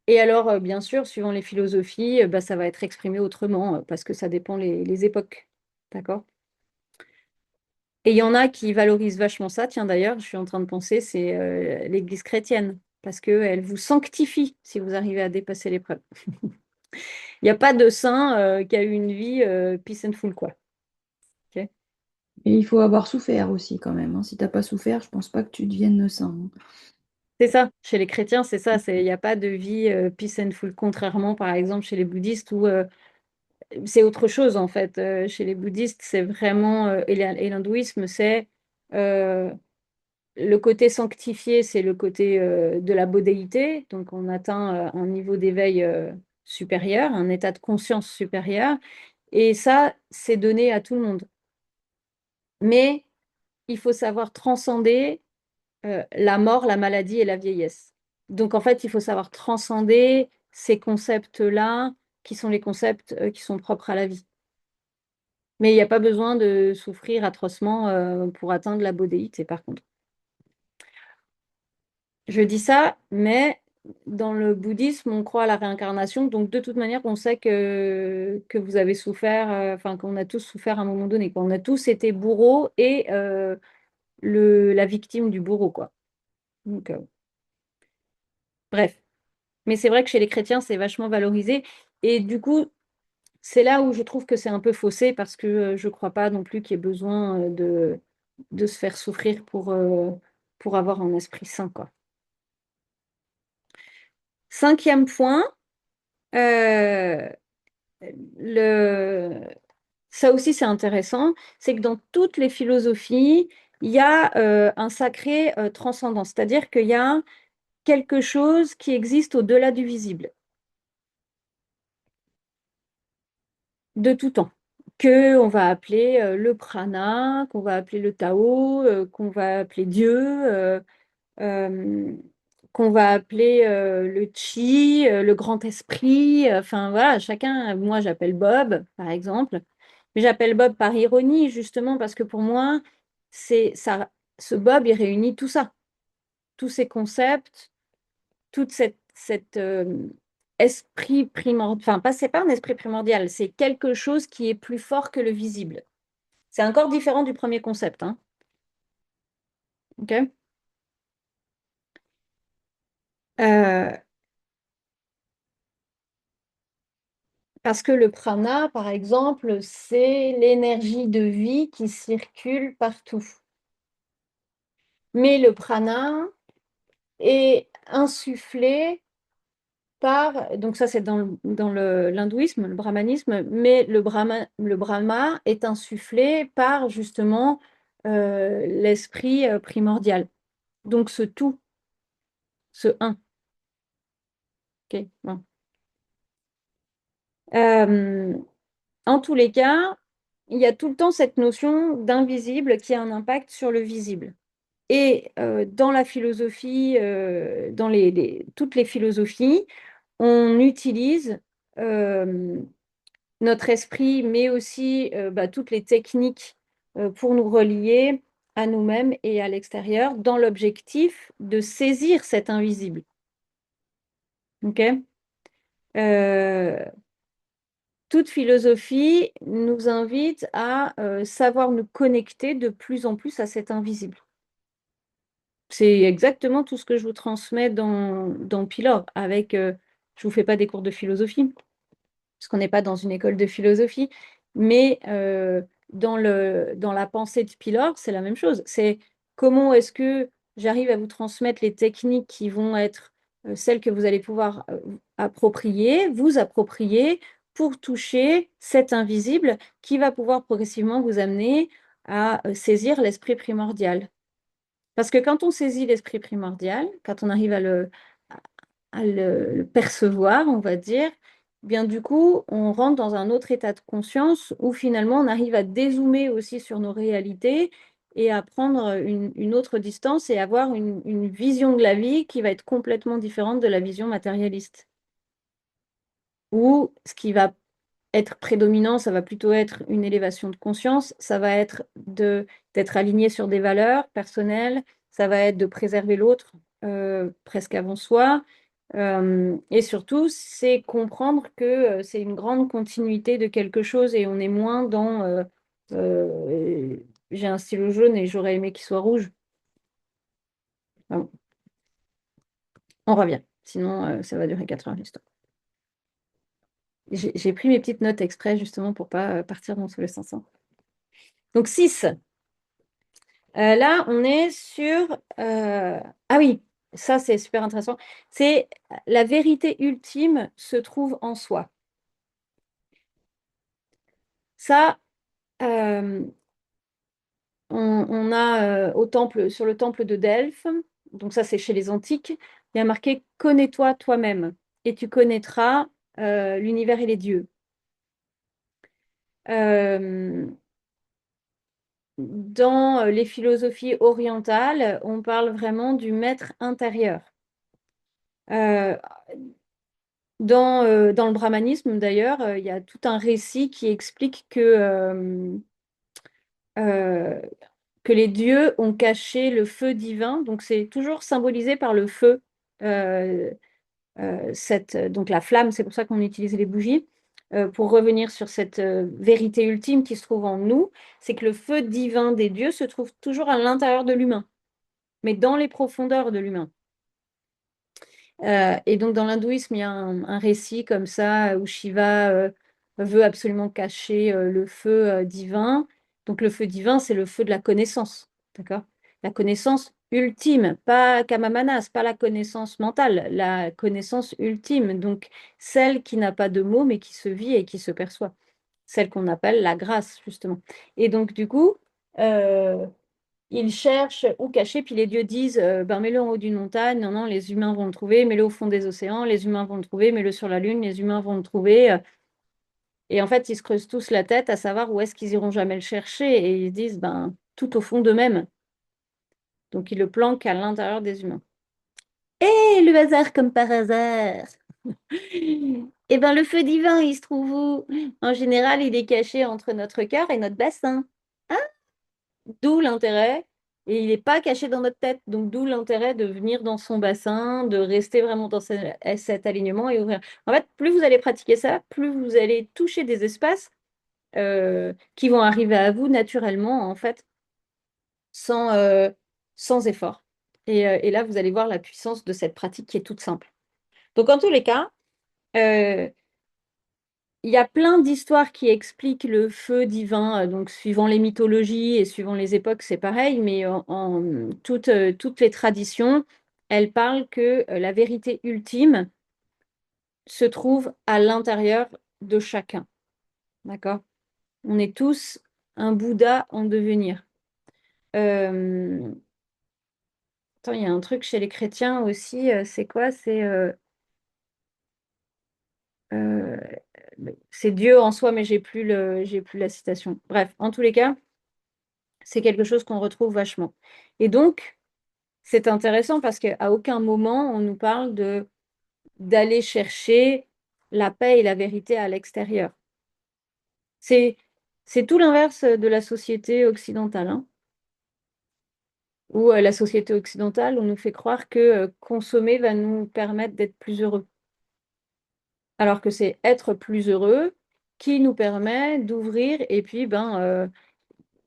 et alors, bien sûr, suivant les philosophies, bah, ça va être exprimé autrement, parce que ça dépend les époques. D'accord? Et il y en a qui valorisent vachement ça. Tiens, d'ailleurs, je suis en train de penser, c'est l'Église chrétienne, parce qu'elle vous sanctifie si vous arrivez à dépasser l'épreuve. Il n'y a pas de saint qui a eu une vie peace and full, quoi. Ok. Et il faut avoir souffert aussi quand même, hein. Si t'as pas souffert, je pense pas que tu deviennes saint, hein. C'est ça, chez les chrétiens, c'est ça. Il n'y a pas de vie peace and full, contrairement, par exemple, chez les bouddhistes, où c'est autre chose en fait. Chez les bouddhistes, c'est vraiment, et l'hindouisme, c'est euh, le côté sanctifié, c'est le côté de la bodhéité. Donc on atteint un niveau d'éveil supérieur, un état de conscience supérieur. Et ça, c'est donné à tout le monde. Mais il faut savoir transcender la mort, la maladie et la vieillesse. Donc en fait, il faut savoir transcender ces concepts-là, qui sont les concepts qui sont propres à la vie. Mais il n'y a pas besoin de souffrir atrocement pour atteindre la bodhéité, par contre. Je dis ça, mais dans le bouddhisme, on croit à la réincarnation. Donc, de toute manière, on sait que vous avez souffert, enfin, qu'on a tous souffert à un moment donné, quoi. On a tous été bourreaux et la victime du bourreau, quoi. Donc, bref. Mais c'est vrai que chez les chrétiens, c'est vachement valorisé. Et du coup, c'est là où je trouve que c'est un peu faussé parce que je ne crois pas non plus qu'il y ait besoin de se faire souffrir pour avoir un esprit sain, quoi. Cinquième point, euh, le... ça aussi c'est intéressant, c'est que dans toutes les philosophies, il y a un sacré transcendant, c'est-à-dire qu'il y a quelque chose qui existe au-delà du visible, de tout temps, que on va appeler le prana, qu'on va appeler le Tao, qu'on va appeler Dieu, euh, qu'on va appeler le chi, le grand esprit. Enfin voilà, chacun, moi j'appelle Bob, par exemple. Mais j'appelle Bob par ironie, justement, parce que pour moi, c'est ça, ce Bob, il réunit tout ça, tous ces concepts, toute cette esprit primordial. Enfin, pas, c'est pas un esprit primordial, c'est quelque chose qui est plus fort que le visible. C'est encore différent du premier concept, hein. OK? Euh, Parce que le prana, par exemple, c'est l'énergie de vie qui circule partout. Mais le prana est insufflé par, donc ça c'est dans l'hindouisme, le brahmanisme, mais le brahma est insufflé par justement l'esprit primordial. Donc ce tout, ce un. Ok, bon. Euh, En tous les cas, il y a tout le temps cette notion d'invisible qui a un impact sur le visible. Et dans la philosophie, dans toutes les philosophies, on utilise euh, notre esprit, mais aussi bah, toutes les techniques pour nous relier à nous-mêmes et à l'extérieur, dans l'objectif de saisir cet invisible. Ok. Euh, Toute philosophie nous invite à savoir nous connecter de plus en plus à cet invisible. C'est exactement tout ce que je vous transmets dans Pylore. Je ne vous fais pas des cours de philosophie, parce qu'on n'est pas dans une école de philosophie, mais dans la pensée de Pylore, c'est la même chose. C'est comment est-ce que j'arrive à vous transmettre les techniques qui vont être celles que vous allez pouvoir vous approprier pour toucher cet invisible qui va pouvoir progressivement vous amener à saisir l'esprit primordial. Parce que quand on saisit l'esprit primordial, quand on arrive à le percevoir, on va dire, bien du coup, on rentre dans un autre état de conscience où finalement on arrive à dézoomer aussi sur nos réalités et à prendre une autre distance et avoir une vision de la vie qui va être complètement différente de la vision matérialiste. Ou ce qui va être prédominant, ça va plutôt être une élévation de conscience, ça va être d'être aligné sur des valeurs personnelles, ça va être de préserver l'autre presque avant soi. Et surtout, c'est comprendre que c'est une grande continuité de quelque chose et on est moins dans euh, j'ai un stylo jaune et j'aurais aimé qu'il soit rouge. Ah bon, on revient, sinon ça va durer 4 heures l'histoire. J'ai pris mes petites notes exprès justement pour pas partir dans tous les sens, hein. Donc 6. Là, on est sur... Ah oui, ça c'est super intéressant. C'est la vérité ultime se trouve en soi. Ça, euh, on a sur le temple de Delphes, donc ça c'est chez les antiques, il y a marqué connais-toi toi-même et tu connaîtras l'univers et les dieux. Euh, Dans les philosophies orientales, on parle vraiment du maître intérieur. Euh, dans le brahmanisme, d'ailleurs, il y a tout un récit qui explique que que les dieux ont caché le feu divin. Donc, c'est toujours symbolisé par le feu. euh, donc, la flamme, c'est pour ça qu'on utilise les bougies. Pour revenir sur cette vérité ultime qui se trouve en nous, c'est que le feu divin des dieux se trouve toujours à l'intérieur de l'humain, mais dans les profondeurs de l'humain. Et donc, dans l'hindouisme, il y a un récit comme ça où Shiva veut absolument cacher le feu divin. Donc, le feu divin, c'est le feu de la connaissance, d'accord? La connaissance ultime, pas Kamamanas, pas la connaissance mentale, la connaissance ultime, donc celle qui n'a pas de mots, mais qui se vit et qui se perçoit. Celle qu'on appelle la grâce, justement. Et donc, du coup, euh, ils cherchent où cacher, puis les dieux disent ben, mets-le en haut d'une montagne, non, non, les humains vont le trouver, mets-le au fond des océans, les humains vont le trouver, mets-le sur la Lune, les humains vont le trouver. Et en fait, ils se creusent tous la tête à savoir où est-ce qu'ils iront jamais le chercher. Et ils disent ben, tout au fond d'eux-mêmes. Donc, ils le planquent à l'intérieur des humains. Et le hasard comme par hasard. Eh ben, le feu divin, il se trouve où? En général, il est caché entre notre cœur et notre bassin. D'où l'intérêt, et il n'est pas caché dans notre tête, donc d'où l'intérêt de venir dans son bassin, de rester vraiment dans cet alignement et ouvrir. En fait, plus vous allez pratiquer ça, plus vous allez toucher des espaces qui vont arriver à vous naturellement, en fait, sans, sans effort. Et là, vous allez voir la puissance de cette pratique qui est toute simple. Donc, en tous les cas, euh, il y a plein d'histoires qui expliquent le feu divin, donc suivant les mythologies et suivant les époques, c'est pareil, mais toutes les traditions, elles parlent que la vérité ultime se trouve à l'intérieur de chacun. D'accord? On est tous un Bouddha en devenir. Euh, Attends, il y a un truc chez les chrétiens aussi, c'est quoi? Euh, c'est Dieu en soi, mais j'ai plus la citation. Bref, en tous les cas. C'est quelque chose qu'on retrouve vachement. Et donc, c'est intéressant parce qu'à aucun moment on nous parle d'aller chercher la paix et la vérité à l'extérieur. C'est, c'est tout l'inverse de la société occidentale, hein, où la société occidentale, on nous fait croire que consommer va nous permettre d'être plus heureux. Alors que c'est être plus heureux qui nous permet d'ouvrir et puis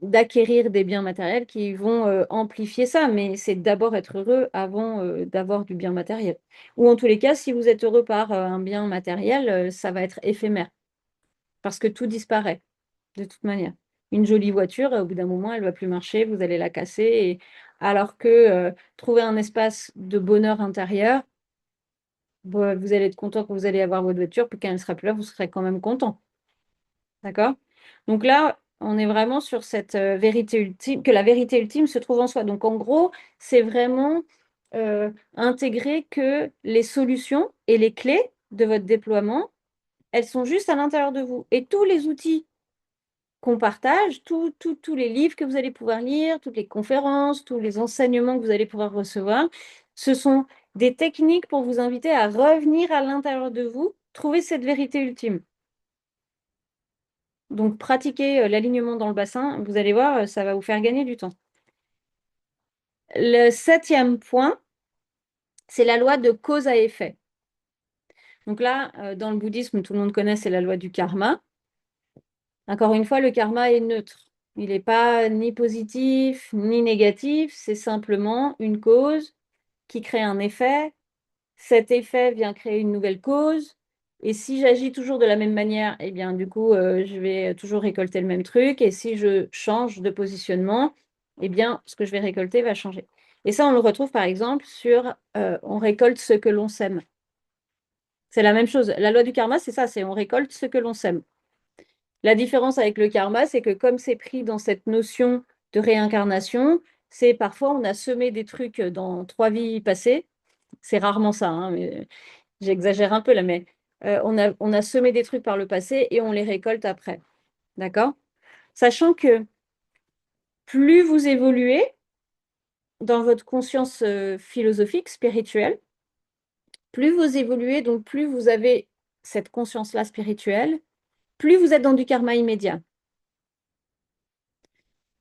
d'acquérir des biens matériels qui vont amplifier ça, mais c'est d'abord être heureux avant d'avoir du bien matériel. Ou en tous les cas, si vous êtes heureux par un bien matériel, ça va être éphémère, parce que tout disparaît, de toute manière. Une jolie voiture, au bout d'un moment, elle ne va plus marcher, vous allez la casser, alors que trouver un espace de bonheur intérieur, bon, vous allez être content que vous allez avoir votre voiture, puis quand elle ne sera plus là, vous serez quand même content. D'accord? Donc là, on est vraiment sur cette vérité ultime, que la vérité ultime se trouve en soi. Donc en gros, c'est vraiment intégrer que les solutions et les clés de votre déploiement, elles sont juste à l'intérieur de vous. Et tous les outils qu'on partage, tous les livres que vous allez pouvoir lire, toutes les conférences, tous les enseignements que vous allez pouvoir recevoir, ce sont des techniques pour vous inviter à revenir à l'intérieur de vous, trouver cette vérité ultime. Donc, pratiquez l'alignement dans le bassin, vous allez voir, ça va vous faire gagner du temps. Le septième point, c'est la loi de cause à effet. Donc là, dans le bouddhisme, tout le monde connaît, c'est la loi du karma. Encore une fois, le karma est neutre. Il n'est pas ni positif ni négatif, c'est simplement une cause qui crée un effet. Cet effet vient créer une nouvelle cause. Et si j'agis toujours de la même manière, eh bien, du coup, je vais toujours récolter le même truc. Et si je change de positionnement, eh bien, ce que je vais récolter va changer. Et ça, on le retrouve par exemple sur on récolte ce que l'on sème. C'est la même chose. La loi du karma, c'est ça, c'est on récolte ce que l'on sème. La différence avec le karma, c'est que comme c'est pris dans cette notion de réincarnation, c'est parfois on a semé des trucs dans 3 vies passées. C'est rarement ça, hein, mais j'exagère un peu là, mais on a semé des trucs par le passé et on les récolte après. D'accord? Sachant que plus vous évoluez dans votre conscience philosophique, spirituelle, plus vous évoluez, donc plus vous avez cette conscience-là spirituelle, plus vous êtes dans du karma immédiat.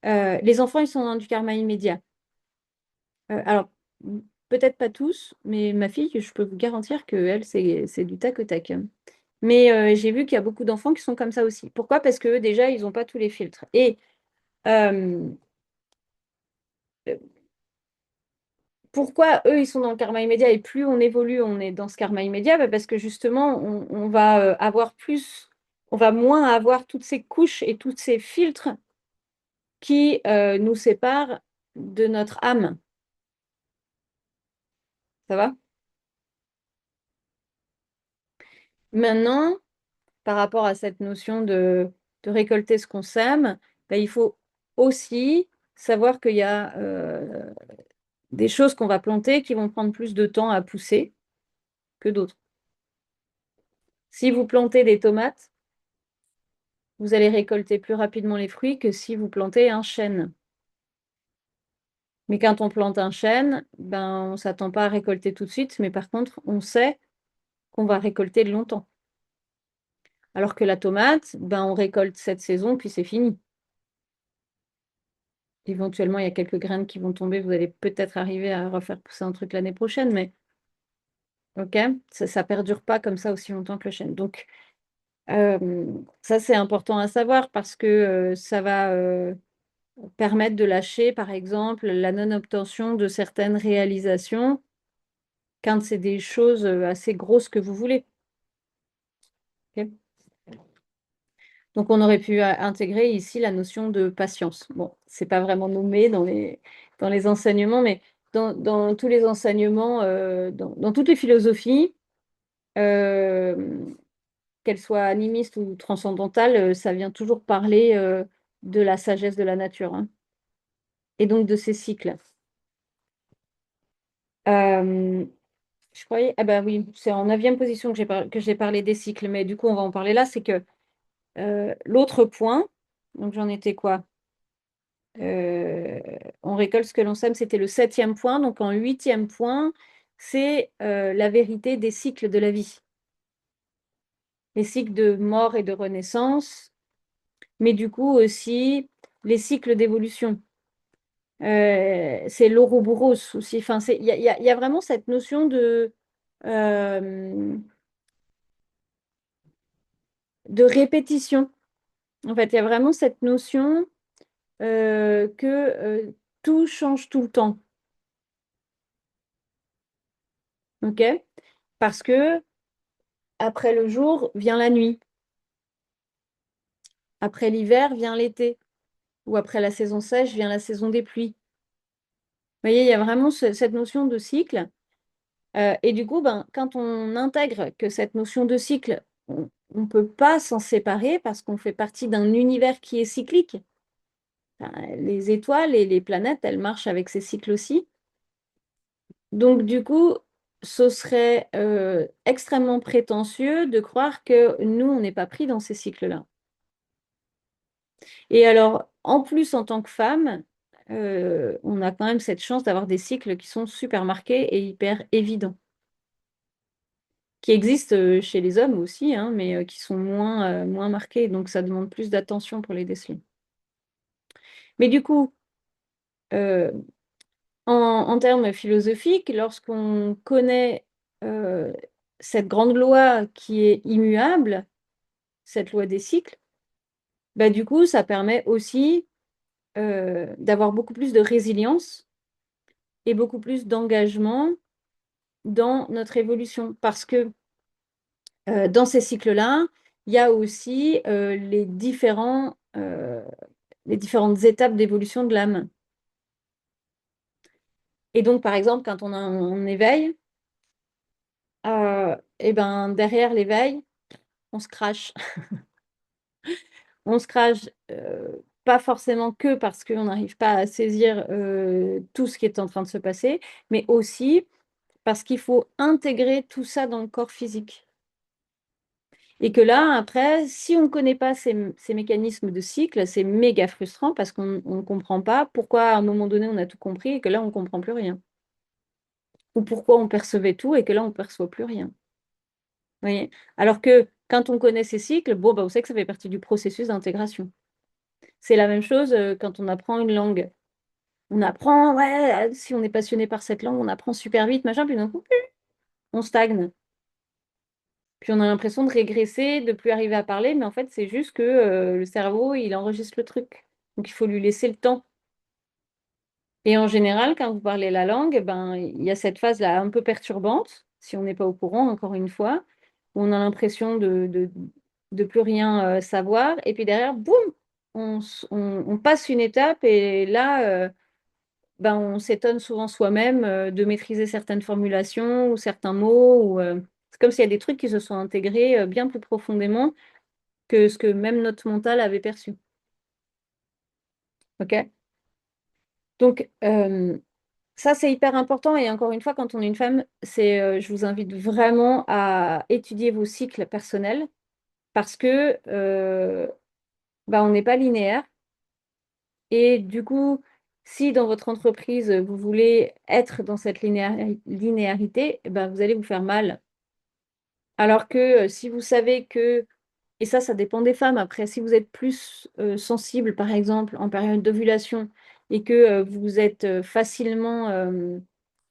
Les enfants, ils sont dans du karma immédiat. Alors, peut-être pas tous, mais ma fille, je peux vous garantir que elle, c'est du tac au tac. Mais j'ai vu qu'il y a beaucoup d'enfants qui sont comme ça aussi. Pourquoi? Parce que déjà, ils n'ont pas tous les filtres. Et euh, pourquoi eux, ils sont dans le karma immédiat et plus on évolue, on est dans ce karma immédiat? Bah, parce que justement, on va avoir plus, on va moins avoir toutes ces couches et tous ces filtres qui nous séparent de notre âme. Ça va? Maintenant, par rapport à cette notion de récolter ce qu'on sème, bah, il faut aussi savoir qu'il y a des choses qu'on va planter qui vont prendre plus de temps à pousser que d'autres. Si vous plantez des tomates, vous allez récolter plus rapidement les fruits que si vous plantez un chêne. Mais quand on plante un chêne, ben, on ne s'attend pas à récolter tout de suite, mais par contre, on sait qu'on va récolter longtemps. Alors que la tomate, ben, on récolte cette saison, puis c'est fini. Éventuellement, il y a quelques graines qui vont tomber, vous allez peut-être arriver à refaire pousser un truc l'année prochaine, mais ok, ça ne perdure pas comme ça aussi longtemps que le chêne. Donc, ça, c'est important à savoir parce que ça va permettre de lâcher, par exemple, la non-obtention de certaines réalisations quand c'est des choses assez grosses que vous voulez. Ok. Donc, on aurait pu intégrer ici la notion de patience. Bon, c'est pas vraiment nommé dans les enseignements, mais dans tous les enseignements, dans toutes les philosophies, euh, qu'elles soient animistes ou transcendantales, ça vient toujours parler de la sagesse de la nature, hein, et donc de ses cycles. Euh, je croyais, ah bah oui, c'est en 9e position que j'ai parlé des cycles, mais du coup, on va en parler là, c'est que l'autre point, donc j'en étais quoi? Euh, on récolte ce que l'on sème, c'était le 7e point. Donc en 8e point, c'est la vérité des cycles de la vie. Les cycles de mort et de renaissance, mais du coup aussi les cycles d'évolution. C'est l'Ouroboros aussi. Enfin, il y a vraiment cette notion euh, de répétition. En fait, il y a vraiment cette notion que tout change tout le temps. OK? Parce que après le jour vient la nuit. Après l'hiver vient l'été. Ou après la saison sèche vient la saison des pluies. Vous voyez, il y a vraiment cette notion de cycle. Et du coup, ben, quand on intègre que cette notion de cycle, on ne peut pas s'en séparer parce qu'on fait partie d'un univers qui est cyclique. Enfin, les étoiles et les planètes, elles marchent avec ces cycles aussi. Donc, du coup, ce serait extrêmement prétentieux de croire que nous, on n'est pas pris dans ces cycles-là. Et alors, en plus, en tant que femme, on a quand même cette chance d'avoir des cycles qui sont super marqués et hyper évidents, qui existent chez les hommes aussi, hein, mais qui sont moins marqués. Donc, ça demande plus d'attention pour les déceler. Mais du coup, euh, en termes philosophiques, lorsqu'on connaît euh, cette grande loi qui est immuable, cette loi des cycles, bah, du coup, ça permet aussi d'avoir beaucoup plus de résilience et beaucoup plus d'engagement dans notre évolution. Parce que dans ces cycles-là, il y a aussi les différentes étapes d'évolution de l'âme. Et donc, par exemple, quand on a un éveil, et ben, derrière l'éveil, on se crache. On se crache pas forcément que parce qu'on n'arrive pas à saisir tout ce qui est en train de se passer, mais aussi parce qu'il faut intégrer tout ça dans le corps physique. Et que là, après, si on ne connaît pas ces mécanismes de cycle, c'est méga frustrant parce qu'on ne comprend pas pourquoi à un moment donné on a tout compris et que là on ne comprend plus rien. Ou pourquoi on percevait tout et que là on ne perçoit plus rien. Vous voyez? Alors que quand on connaît ces cycles, bon, bah, on sait que ça fait partie du processus d'intégration. C'est la même chose quand on apprend une langue. On apprend, ouais, si on est passionné par cette langue, on apprend super vite, machin, puis d'un coup, on stagne. Puis on a l'impression de régresser, de plus arriver à parler, mais en fait, c'est juste que le cerveau, il enregistre le truc. Donc il faut lui laisser le temps. Et en général, quand vous parlez la langue, ben, il y a cette phase-là un peu perturbante, si on n'est pas au courant, encore une fois, où on a l'impression de plus rien savoir. Et puis derrière, boum, on passe une étape et là, ben, on s'étonne souvent soi-même de maîtriser certaines formulations ou certains mots. C'est comme s'il y a des trucs qui se sont intégrés bien plus profondément que ce que même notre mental avait perçu. OK? Donc, ça, c'est hyper important. Et encore une fois, quand on est une femme, je vous invite vraiment à étudier vos cycles personnels parce que bah, on n'est pas linéaire. Et du coup, si dans votre entreprise, vous voulez être dans cette linéarité, eh ben, vous allez vous faire mal. Alors que si vous savez que, et ça dépend des femmes, après, si vous êtes plus sensible, par exemple, en période d'ovulation, et que vous êtes facilement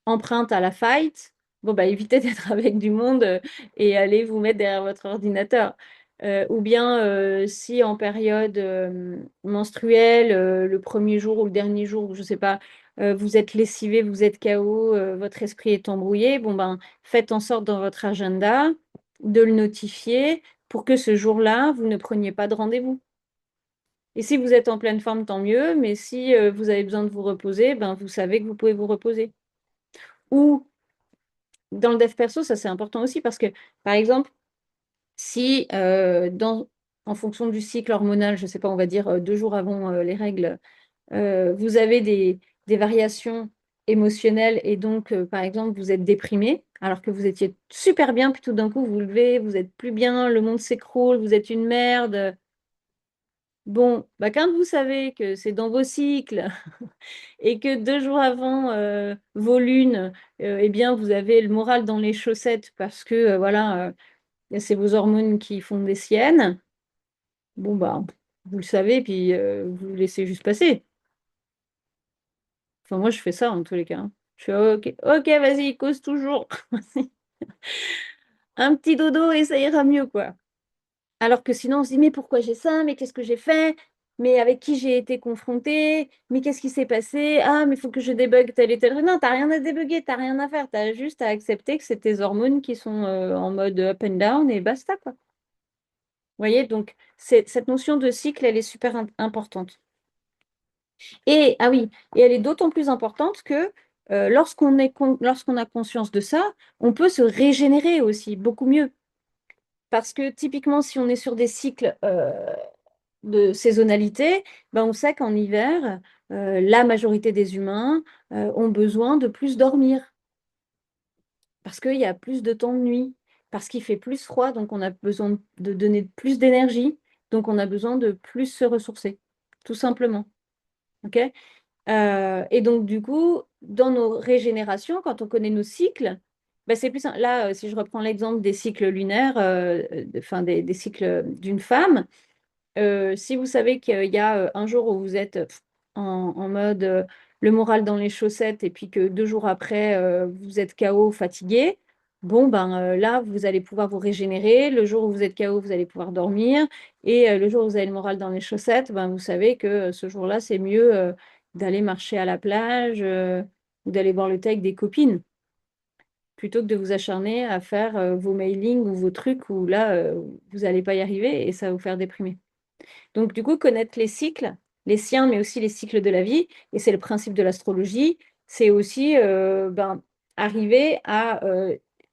empreinte à la fight, bon, bah, évitez d'être avec du monde et allez vous mettre derrière votre ordinateur. Ou bien si en période menstruelle, le premier jour ou le dernier jour, ou je sais pas, vous êtes lessivé, vous êtes KO, votre esprit est embrouillé, bon ben faites en sorte dans votre agenda de le notifier pour que ce jour-là, vous ne preniez pas de rendez-vous. Et si vous êtes en pleine forme, tant mieux, mais si vous avez besoin de vous reposer, ben vous savez que vous pouvez vous reposer. Ou dans le dev perso, ça c'est important aussi parce que, par exemple, si en fonction du cycle hormonal, je ne sais pas, on va dire 2 jours avant les règles, vous avez des variations émotionnelles et donc, par exemple, vous êtes déprimé alors que vous étiez super bien, puis tout d'un coup, vous vous levez, vous êtes plus bien, le monde s'écroule, vous êtes une merde. Bon, bah, quand vous savez que c'est dans vos cycles et que 2 jours avant vos lunes, eh bien, vous avez le moral dans les chaussettes parce que, voilà, c'est vos hormones qui font des siennes, bon, bah, vous le savez, puis vous laissez juste passer. Enfin, moi, je fais ça en tous les cas, hein. Je fais OK, OK, vas-y, cause toujours. Un petit dodo et ça ira mieux, quoi. Alors que sinon, on se dit, mais pourquoi j'ai ça? Mais qu'est-ce que j'ai fait? Mais avec qui j'ai été confrontée? Mais qu'est-ce qui s'est passé? Ah, mais il faut que je débug tel et tel truc. Non, t'as rien à débugger, t'as rien à faire. T'as juste à accepter que c'est tes hormones qui sont en mode up and down et basta, quoi. Vous voyez, donc cette notion de cycle, elle est super importante. Et, ah oui, et elle est d'autant plus importante que lorsqu'on a conscience de ça, on peut se régénérer aussi beaucoup mieux. Parce que typiquement, si on est sur des cycles de saisonnalité, ben on sait qu'en hiver, la majorité des humains ont besoin de plus dormir parce qu'il y a plus de temps de nuit, parce qu'il fait plus froid, donc on a besoin de donner plus d'énergie, donc on a besoin de plus se ressourcer, tout simplement. OK? Et donc, du coup, dans nos régénérations, quand on connaît nos cycles, ben, c'est plus simple. Là, si je reprends l'exemple des cycles lunaires, enfin des cycles d'une femme, si vous savez qu'il y a un jour où vous êtes en mode le moral dans les chaussettes et puis que 2 jours après, vous êtes KO, fatigué, bon, ben là, vous allez pouvoir vous régénérer. Le jour où vous êtes KO, vous allez pouvoir dormir. Et le jour où vous avez le moral dans les chaussettes, ben, vous savez que ce jour-là, c'est mieux d'aller marcher à la plage ou d'aller boire le thé avec des copines plutôt que de vous acharner à faire vos mailings ou vos trucs où là, vous n'allez pas y arriver et ça va vous faire déprimer. Donc, du coup, connaître les cycles, les siens, mais aussi les cycles de la vie, et c'est le principe de l'astrologie, c'est aussi ben, arriver à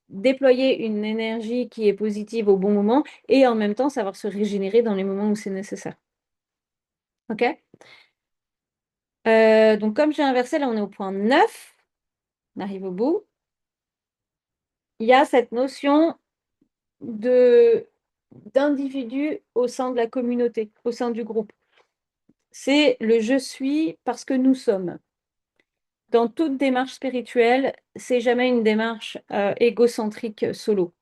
déployer une énergie qui est positive au bon moment et en même temps savoir se régénérer dans les moments où c'est nécessaire. OK? Donc, comme j'ai inversé, là, on est au point 9, on arrive au bout. Il y a cette notion de d'individu au sein de la communauté, au sein du groupe. C'est le je suis parce que nous sommes. Dans toute démarche spirituelle, c'est jamais une démarche égocentrique solo.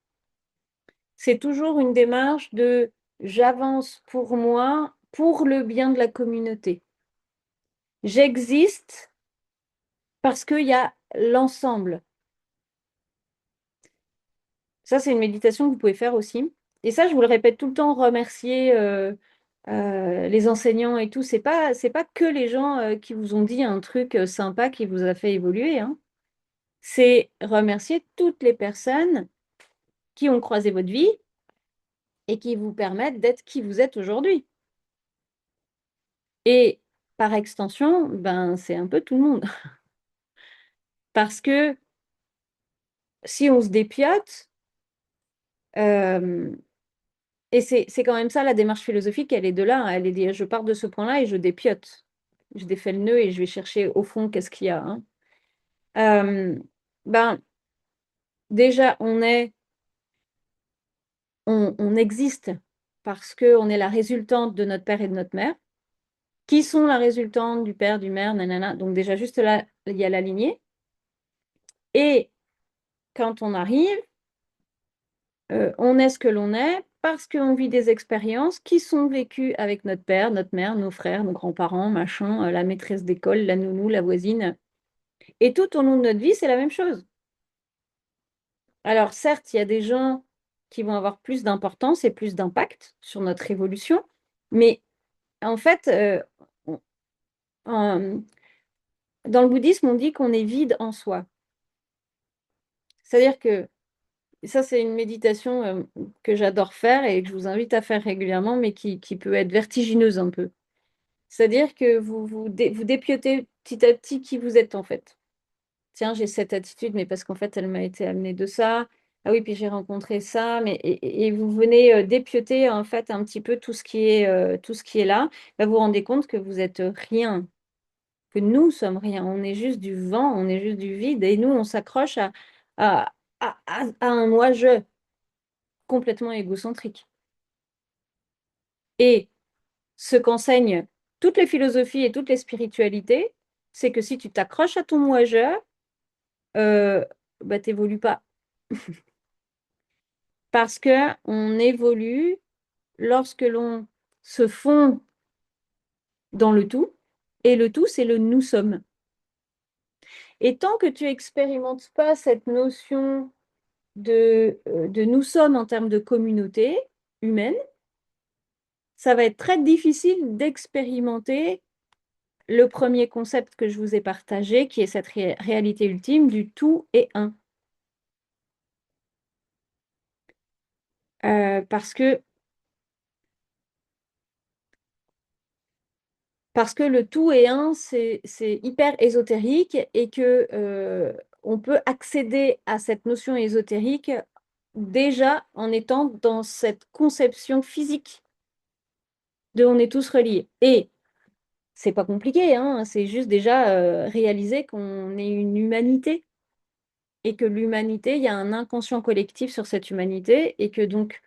C'est toujours une démarche de j'avance pour moi pour le bien de la communauté. J'existe parce qu'il y a l'ensemble. Ça, c'est une méditation que vous pouvez faire aussi. Et ça, je vous le répète tout le temps, remercier les enseignants et tout. C'est pas que les gens qui vous ont dit un truc sympa qui vous a fait évoluer, hein. C'est remercier toutes les personnes qui ont croisé votre vie et qui vous permettent d'être qui vous êtes aujourd'hui. Et par extension, ben, c'est un peu tout le monde. Parce que si on se dépiote, euh, et c'est quand même ça la démarche philosophique, elle est de là, hein. Elle est dit, je pars de ce point-là et je dépiote. Je défais le nœud et je vais chercher au fond qu'est-ce qu'il y a, hein. Euh, ben, déjà, on existe parce qu'on est la résultante de notre père et de notre mère, qui sont la résultante du père, du mère, nanana. Donc déjà, juste là, il y a la lignée. Et quand on arrive, on est ce que l'on est parce qu'on vit des expériences qui sont vécues avec notre père, notre mère, nos frères, nos grands-parents, machin, la maîtresse d'école, la nounou, la voisine. Et tout au long de notre vie, c'est la même chose. Alors certes, il y a des gens qui vont avoir plus d'importance et plus d'impact sur notre évolution, mais en fait, en- dans le bouddhisme, on dit qu'on est vide en soi. C'est-à-dire que ça, c'est une méditation que j'adore faire et que je vous invite à faire régulièrement, mais qui peut être vertigineuse un peu. C'est-à-dire que vous dépiotez petit à petit qui vous êtes en fait. Tiens, j'ai cette attitude, mais parce qu'en fait, elle m'a été amenée de ça. Ah oui, puis j'ai rencontré ça, mais et vous venez dépioter en fait un petit peu tout ce qui est là. Bah, vous vous rendez compte que vous êtes rien, que nous sommes rien. On est juste du vent, on est juste du vide, et nous, on s'accroche à, à un moi-je complètement égocentrique. Et ce qu'enseignent toutes les philosophies et toutes les spiritualités, c'est que si tu t'accroches à ton moi-je, bah, t'évolues pas. Parce que on évolue lorsque l'on se fond dans le tout, et le tout, c'est le nous sommes. Et tant que tu expérimentes pas cette notion de nous sommes en termes de communauté humaine, ça va être très difficile d'expérimenter le premier concept que je vous ai partagé, qui est cette réalité ultime du tout et un. Parce que le tout et un, c'est hyper ésotérique et que on peut accéder à cette notion ésotérique déjà en étant dans cette conception physique de on est tous reliés. Et c'est pas compliqué, hein, c'est juste déjà réaliser qu'on est une humanité et que l'humanité, il y a un inconscient collectif sur cette humanité et que donc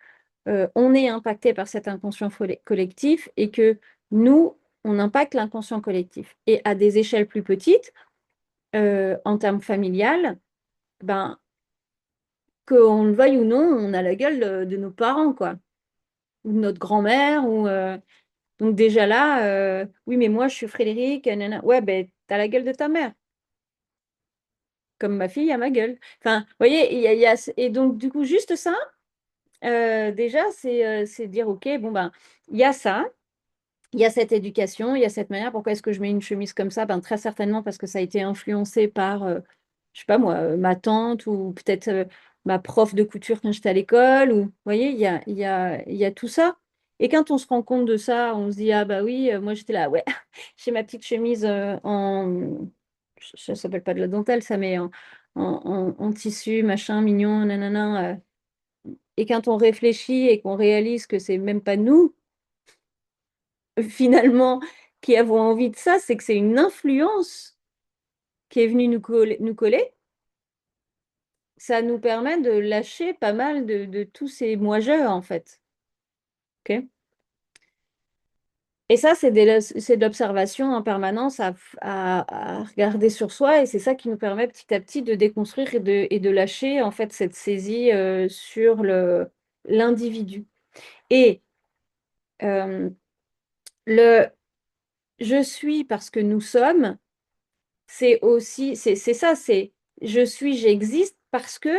on est impacté par cet inconscient collectif et que nous, on impacte l'inconscient collectif. Et à des échelles plus petites, en termes familiales, ben, qu'on le veuille ou non, on a la gueule de nos parents, quoi, ou de notre grand-mère, donc déjà là, oui, mais moi, je suis Frédéric, nanana. Ouais, ben, t'as la gueule de ta mère, comme ma fille a ma gueule. Enfin, vous voyez, et donc, du coup, juste ça, déjà, c'est dire, OK, bon, ben, il y a ça. Il y a cette éducation, il y a cette manière. Pourquoi est-ce que je mets une chemise comme ça? Ben, très certainement parce que ça a été influencé par, je sais pas moi, ma tante ou peut-être ma prof de couture quand j'étais à l'école. Ou, vous voyez, il y a tout ça. Et quand on se rend compte de ça, on se dit, ah bah oui, moi j'étais là, ouais, j'ai ma petite chemise ça s'appelle pas de la dentelle, ça, mais en tissu, machin, mignon, nanana. Et quand on réfléchit et qu'on réalise que c'est même pas nous, finalement, qui avons envie de ça, c'est que c'est une influence qui est venue nous coller. Ça nous permet de lâcher pas mal de tous ces moi-je, en fait. Ok. Et ça, c'est de l'observation en permanence à regarder sur soi. Et c'est ça qui nous permet petit à petit de déconstruire et de lâcher, en fait, cette saisie sur l'individu. Et euh, Le je suis parce que nous sommes, c'est aussi, c'est ça, c'est je suis, j'existe parce que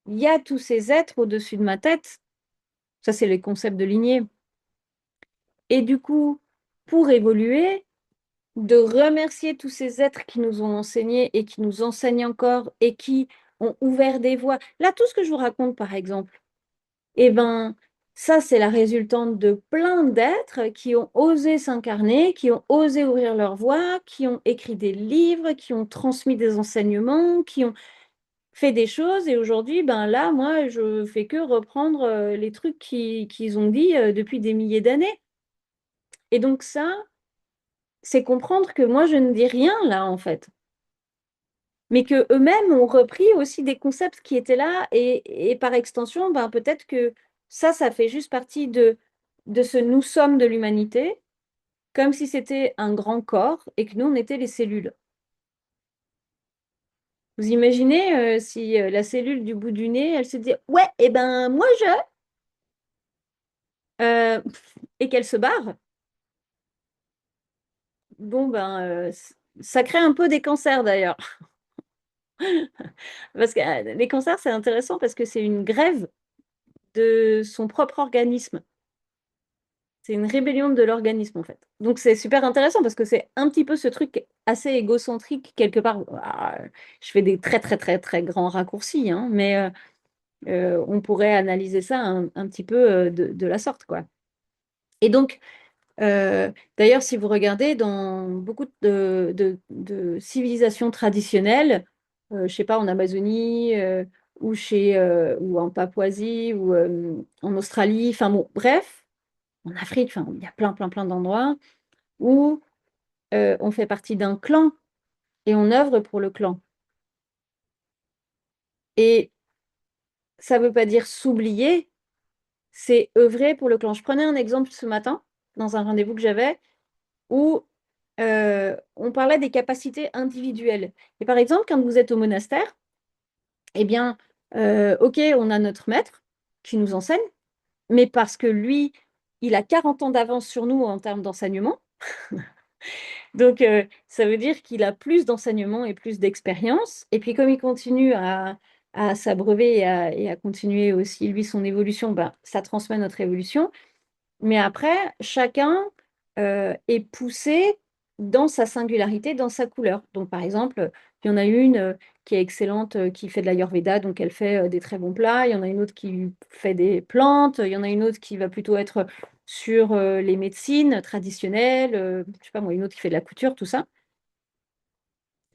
il y a tous ces êtres au-dessus de ma tête. Ça, c'est les concepts de lignée. Et du coup, pour évoluer, de remercier tous ces êtres qui nous ont enseigné et qui nous enseignent encore et qui ont ouvert des voies. Là, tout ce que je vous raconte, par exemple, eh ben, ça, c'est la résultante de plein d'êtres qui ont osé s'incarner, qui ont osé ouvrir leur voie, qui ont écrit des livres, qui ont transmis des enseignements, qui ont fait des choses. Et aujourd'hui, ben là, moi, je fais que reprendre les trucs qu'ils ont dit depuis des milliers d'années. Et donc ça, c'est comprendre que moi, je ne dis rien là, en fait. Mais que eux-mêmes ont repris aussi des concepts qui étaient là et par extension, ben, peut-être que ça fait juste partie de ce nous sommes de l'humanité, comme si c'était un grand corps et que nous, on était les cellules. Vous imaginez si la cellule du bout du nez, elle se dit, ouais, et ben moi et qu'elle se barre, bon ben ça crée un peu des cancers d'ailleurs. Parce que les cancers, c'est intéressant parce que c'est une grève de son propre organisme. C'est une rébellion de l'organisme, en fait. Donc, c'est super intéressant parce que c'est un petit peu ce truc assez égocentrique, quelque part. Ah, je fais des très, très, très, très grands raccourcis, hein, mais on pourrait analyser ça un petit peu de la sorte, quoi. Et donc, d'ailleurs, si vous regardez dans beaucoup de civilisations traditionnelles, je ne sais pas, en Amazonie ou en Papouasie ou en Australie, enfin bon, bref, en Afrique, enfin, il y a plein, plein, plein d'endroits où on fait partie d'un clan et on œuvre pour le clan. Et ça ne veut pas dire s'oublier, c'est œuvrer pour le clan. Je prenais un exemple ce matin dans un rendez-vous que j'avais où on parlait des capacités individuelles. Et par exemple, quand vous êtes au monastère, eh bien, ok, on a notre maître qui nous enseigne, mais parce que lui, il a 40 ans d'avance sur nous en termes d'enseignement. Donc, ça veut dire qu'il a plus d'enseignement et plus d'expérience. Et puis, comme il continue à s'abreuver et à continuer aussi, lui, son évolution, ben, ça transmet notre évolution. Mais après, chacun est poussé dans sa singularité, dans sa couleur. Donc, par exemple, il y en a une qui est excellente, qui fait de l'Ayurveda, donc elle fait des très bons plats. Il y en a une autre qui fait des plantes. Il y en a une autre qui va plutôt être sur les médecines traditionnelles. Je sais pas moi, une autre qui fait de la couture, tout ça.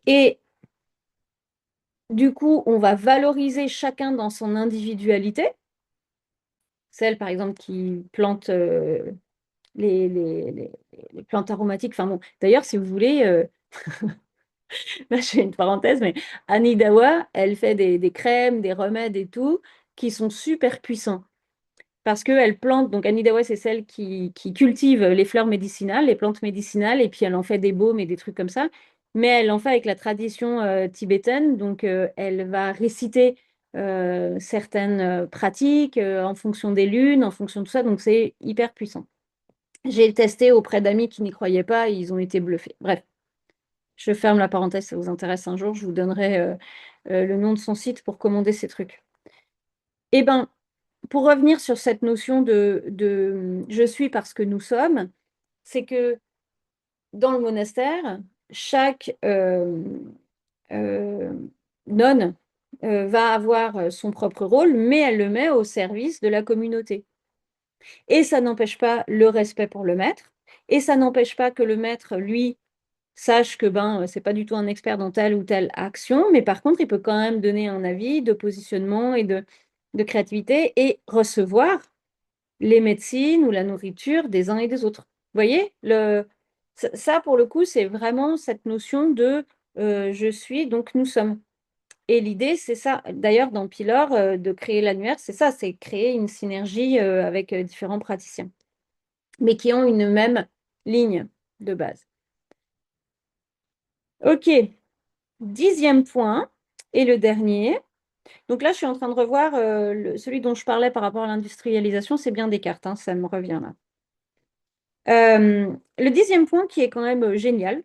Et du coup, on va valoriser chacun dans son individualité. Celle, par exemple, qui plante les plantes aromatiques. Enfin bon, d'ailleurs, si vous voulez, là, je fais une parenthèse, mais Anne Idawa, elle fait des crèmes, des remèdes et tout, qui sont super puissants. Parce qu'elle plante, donc Anne Idawa, c'est celle qui cultive les fleurs médicinales, les plantes médicinales, et puis elle en fait des baumes et des trucs comme ça. Mais elle en fait avec la tradition tibétaine, donc elle va réciter certaines pratiques en fonction des lunes, en fonction de tout ça, donc c'est hyper puissant. J'ai testé auprès d'amis qui n'y croyaient pas, et ils ont été bluffés. Bref, je ferme la parenthèse, ça vous intéresse un jour, je vous donnerai le nom de son site pour commander ces trucs. Eh bien, pour revenir sur cette notion de je suis parce que nous sommes, c'est que dans le monastère, chaque euh, nonne va avoir son propre rôle, mais elle le met au service de la communauté. Et ça n'empêche pas le respect pour le maître, et ça n'empêche pas que le maître, lui, sache que ben, c'est pas du tout un expert dans telle ou telle action, mais par contre, il peut quand même donner un avis de positionnement et de créativité et recevoir les médecines ou la nourriture des uns et des autres. Vous voyez, ça, pour le coup, c'est vraiment cette notion de je suis, donc nous sommes. Et l'idée, c'est ça. D'ailleurs, dans Pilor, de créer l'annuaire, c'est ça, c'est créer une synergie avec différents praticiens, mais qui ont une même ligne de base. OK, 10e point, et le dernier. Donc là, je suis en train de revoir celui dont je parlais par rapport à l'industrialisation, c'est bien Descartes, hein, ça me revient là. Le 10e point qui est quand même génial,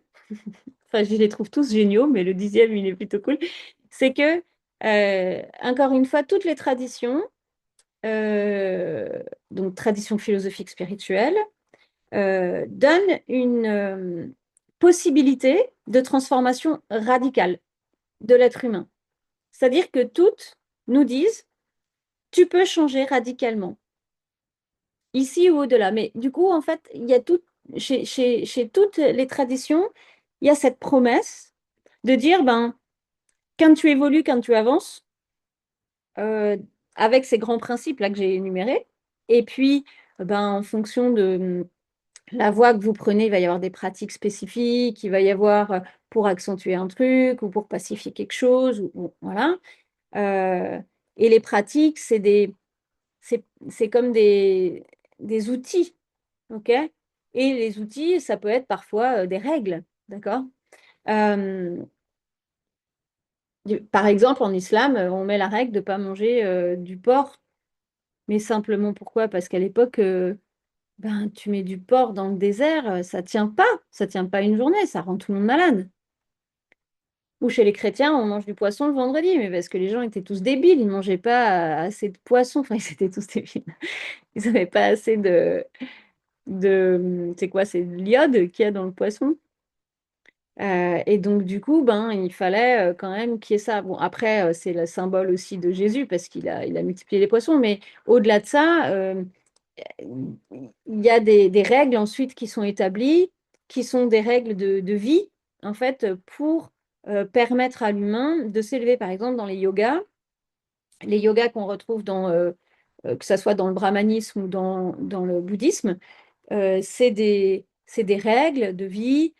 enfin je les trouve tous géniaux, mais le 10e il est plutôt cool, c'est que, encore une fois, toutes les traditions, donc traditions philosophiques spirituelles, donnent une possibilité de transformation radicale de l'être humain. C'est-à-dire que toutes nous disent, tu peux changer radicalement, ici ou au-delà. Mais du coup, en fait, il y a tout, chez toutes les traditions, il y a cette promesse de dire, ben, quand tu évolues, quand tu avances, euh, avec ces grands principes-là que j'ai énumérés, et puis, ben, en fonction de la voie que vous prenez, il va y avoir des pratiques spécifiques, il va y avoir pour accentuer un truc ou pour pacifier quelque chose, voilà. Euh, et les pratiques, c'est comme des outils, ok? Et les outils, ça peut être parfois des règles, d'accord? Euh, Par exemple, en islam, on met la règle de ne pas manger du porc, mais simplement pourquoi? Parce qu'à l'époque, ben, tu mets du porc dans le désert, ça tient pas une journée, ça rend tout le monde malade. Ou chez les chrétiens, on mange du poisson le vendredi, mais parce que les gens étaient tous débiles, ils ne mangeaient pas assez de poisson, enfin, ils étaient tous débiles. Ils n'avaient pas assez c'est quoi, c'est de l'iode qu'il y a dans le poisson. Et donc, du coup, ben, il fallait quand même qu'il y ait ça. Bon, après, c'est le symbole aussi de Jésus parce qu'il a multiplié les poissons, mais au-delà de ça, il y a des règles ensuite qui sont établies, qui sont des règles de vie, en fait, pour permettre à l'humain de s'élever. Par exemple, dans les yogas qu'on retrouve que ce soit dans le brahmanisme ou dans le bouddhisme, c'est des règles de vie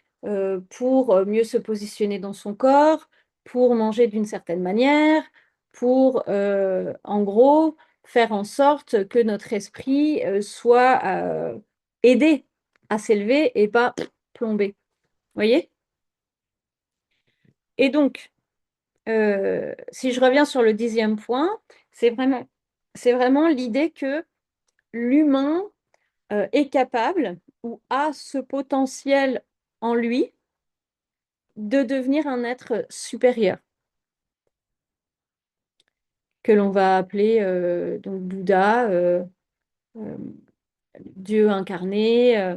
pour mieux se positionner dans son corps, pour manger d'une certaine manière, pour, en gros, faire en sorte que notre esprit soit aidé à s'élever et pas plombé. Vous voyez? Et donc, si je reviens sur le 10e point, c'est vraiment, c'est vraiment l'idée que l'humain est capable ou a ce potentiel en lui de devenir un être supérieur, que l'on va appeler donc Bouddha, euh, Dieu incarné,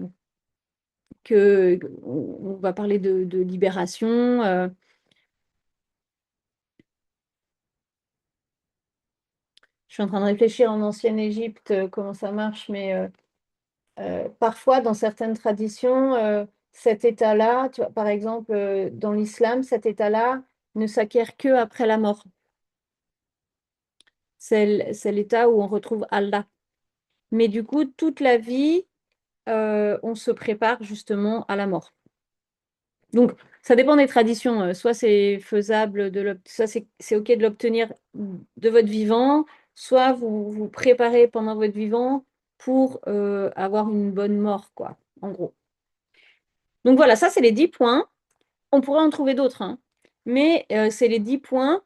on va parler de libération. Je suis en train de réfléchir en ancienne Égypte comment ça marche, mais parfois dans certaines traditions, cet état-là, tu vois, par exemple dans l'islam, cet état-là ne s'acquiert que après la mort. C'est l'état où on retrouve Allah. Mais du coup, toute la vie, on se prépare justement à la mort. Donc, ça dépend des traditions. Soit c'est faisable soit c'est OK de l'obtenir de votre vivant, soit vous vous préparez pendant votre vivant pour avoir une bonne mort, quoi, en gros. Donc voilà, ça, c'est les 10 points. On pourrait en trouver d'autres, hein. Mais c'est les 10 points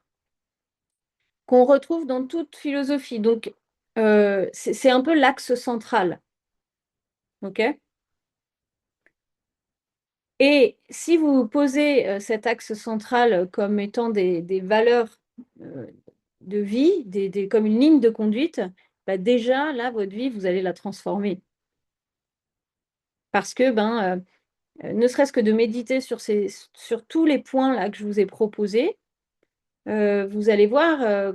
qu'on retrouve dans toute philosophie. Donc, c'est un peu l'axe central. OK? Et si vous posez cet axe central comme étant des valeurs euh, de vie, comme une ligne de conduite, bah déjà, là, votre vie, vous allez la transformer. Parce que, ben, ne serait-ce que de méditer sur tous les points là que je vous ai proposés, vous allez voir,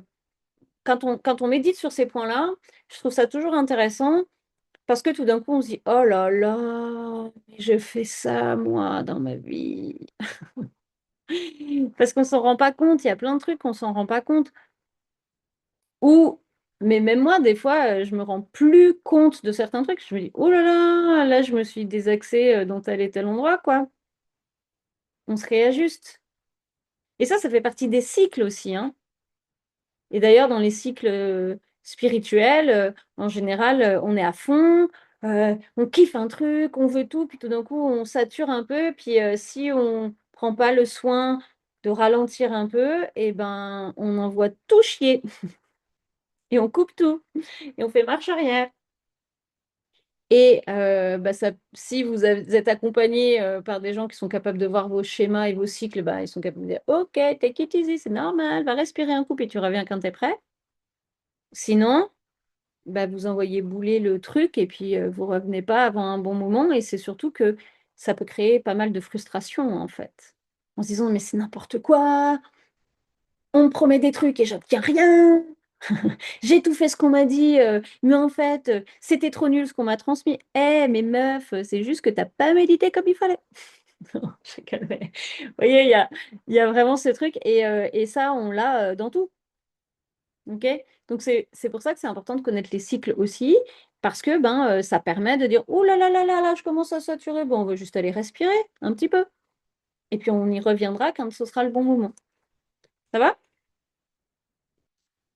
quand on médite sur ces points-là, je trouve ça toujours intéressant parce que tout d'un coup, on se dit, oh là là, je fais ça, moi, dans ma vie. Parce qu'on s'en rend pas compte, il y a plein de trucs qu'on s'en rend pas compte. Ou, mais même moi, des fois, je me rends plus compte de certains trucs. Je me dis, oh là là, là, je me suis désaxée dans tel et tel endroit, quoi. On se réajuste. Et ça fait partie des cycles aussi, hein. Et d'ailleurs, dans les cycles spirituels, en général, on est à fond, on kiffe un truc, on veut tout, puis tout d'un coup, on sature un peu, puis si on prend pas le soin de ralentir un peu, et ben, on envoie tout chier et on coupe tout et on fait marche arrière. Et si vous êtes accompagné par des gens qui sont capables de voir vos schémas et vos cycles, bah, ils sont capables de dire OK, take it easy, c'est normal, va respirer un coup, puis tu reviens quand tu es prêt. Sinon, bah, vous envoyez bouler le truc et puis vous revenez pas avant un bon moment. Et c'est surtout que ça peut créer pas mal de frustration, en fait. En se disant, mais c'est n'importe quoi, on me promet des trucs et j'obtiens rien. J'ai tout fait ce qu'on m'a dit, mais en fait, c'était trop nul ce qu'on m'a transmis. Eh, mais meuf, c'est juste que t'as pas médité comme il fallait. Non, je calmais. Vous voyez, il y a vraiment ce truc, et ça, on l'a dans tout. Ok? Donc, c'est pour ça que c'est important de connaître les cycles aussi, parce que ça permet de dire, oh là là là là là, je commence à saturer. Bon, on va juste aller respirer un petit peu. Et puis, on y reviendra quand ce sera le bon moment. Ça va?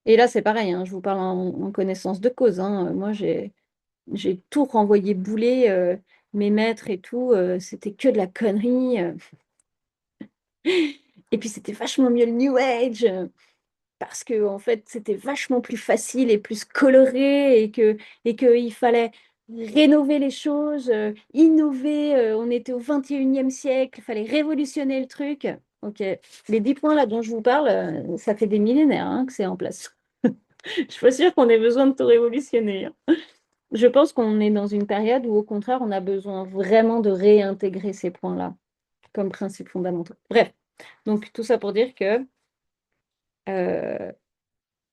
Et là, c'est pareil, hein, je vous parle en connaissance de cause, hein. Moi, j'ai tout renvoyé bouler, mes maîtres et tout, c'était que de la connerie. Et puis c'était vachement mieux le New Age, parce que en fait c'était vachement plus facile et plus coloré, et que il fallait rénover les choses, innover. On était au 21e siècle, il fallait révolutionner le truc. Ok, les 10 points là dont je vous parle, ça fait des millénaires hein, que c'est en place. Je suis pas sûre qu'on ait besoin de tout révolutionner, hein. Je pense qu'on est dans une période où, au contraire, on a besoin vraiment de réintégrer ces points-là comme principes fondamentaux. Bref, donc tout ça pour dire que euh,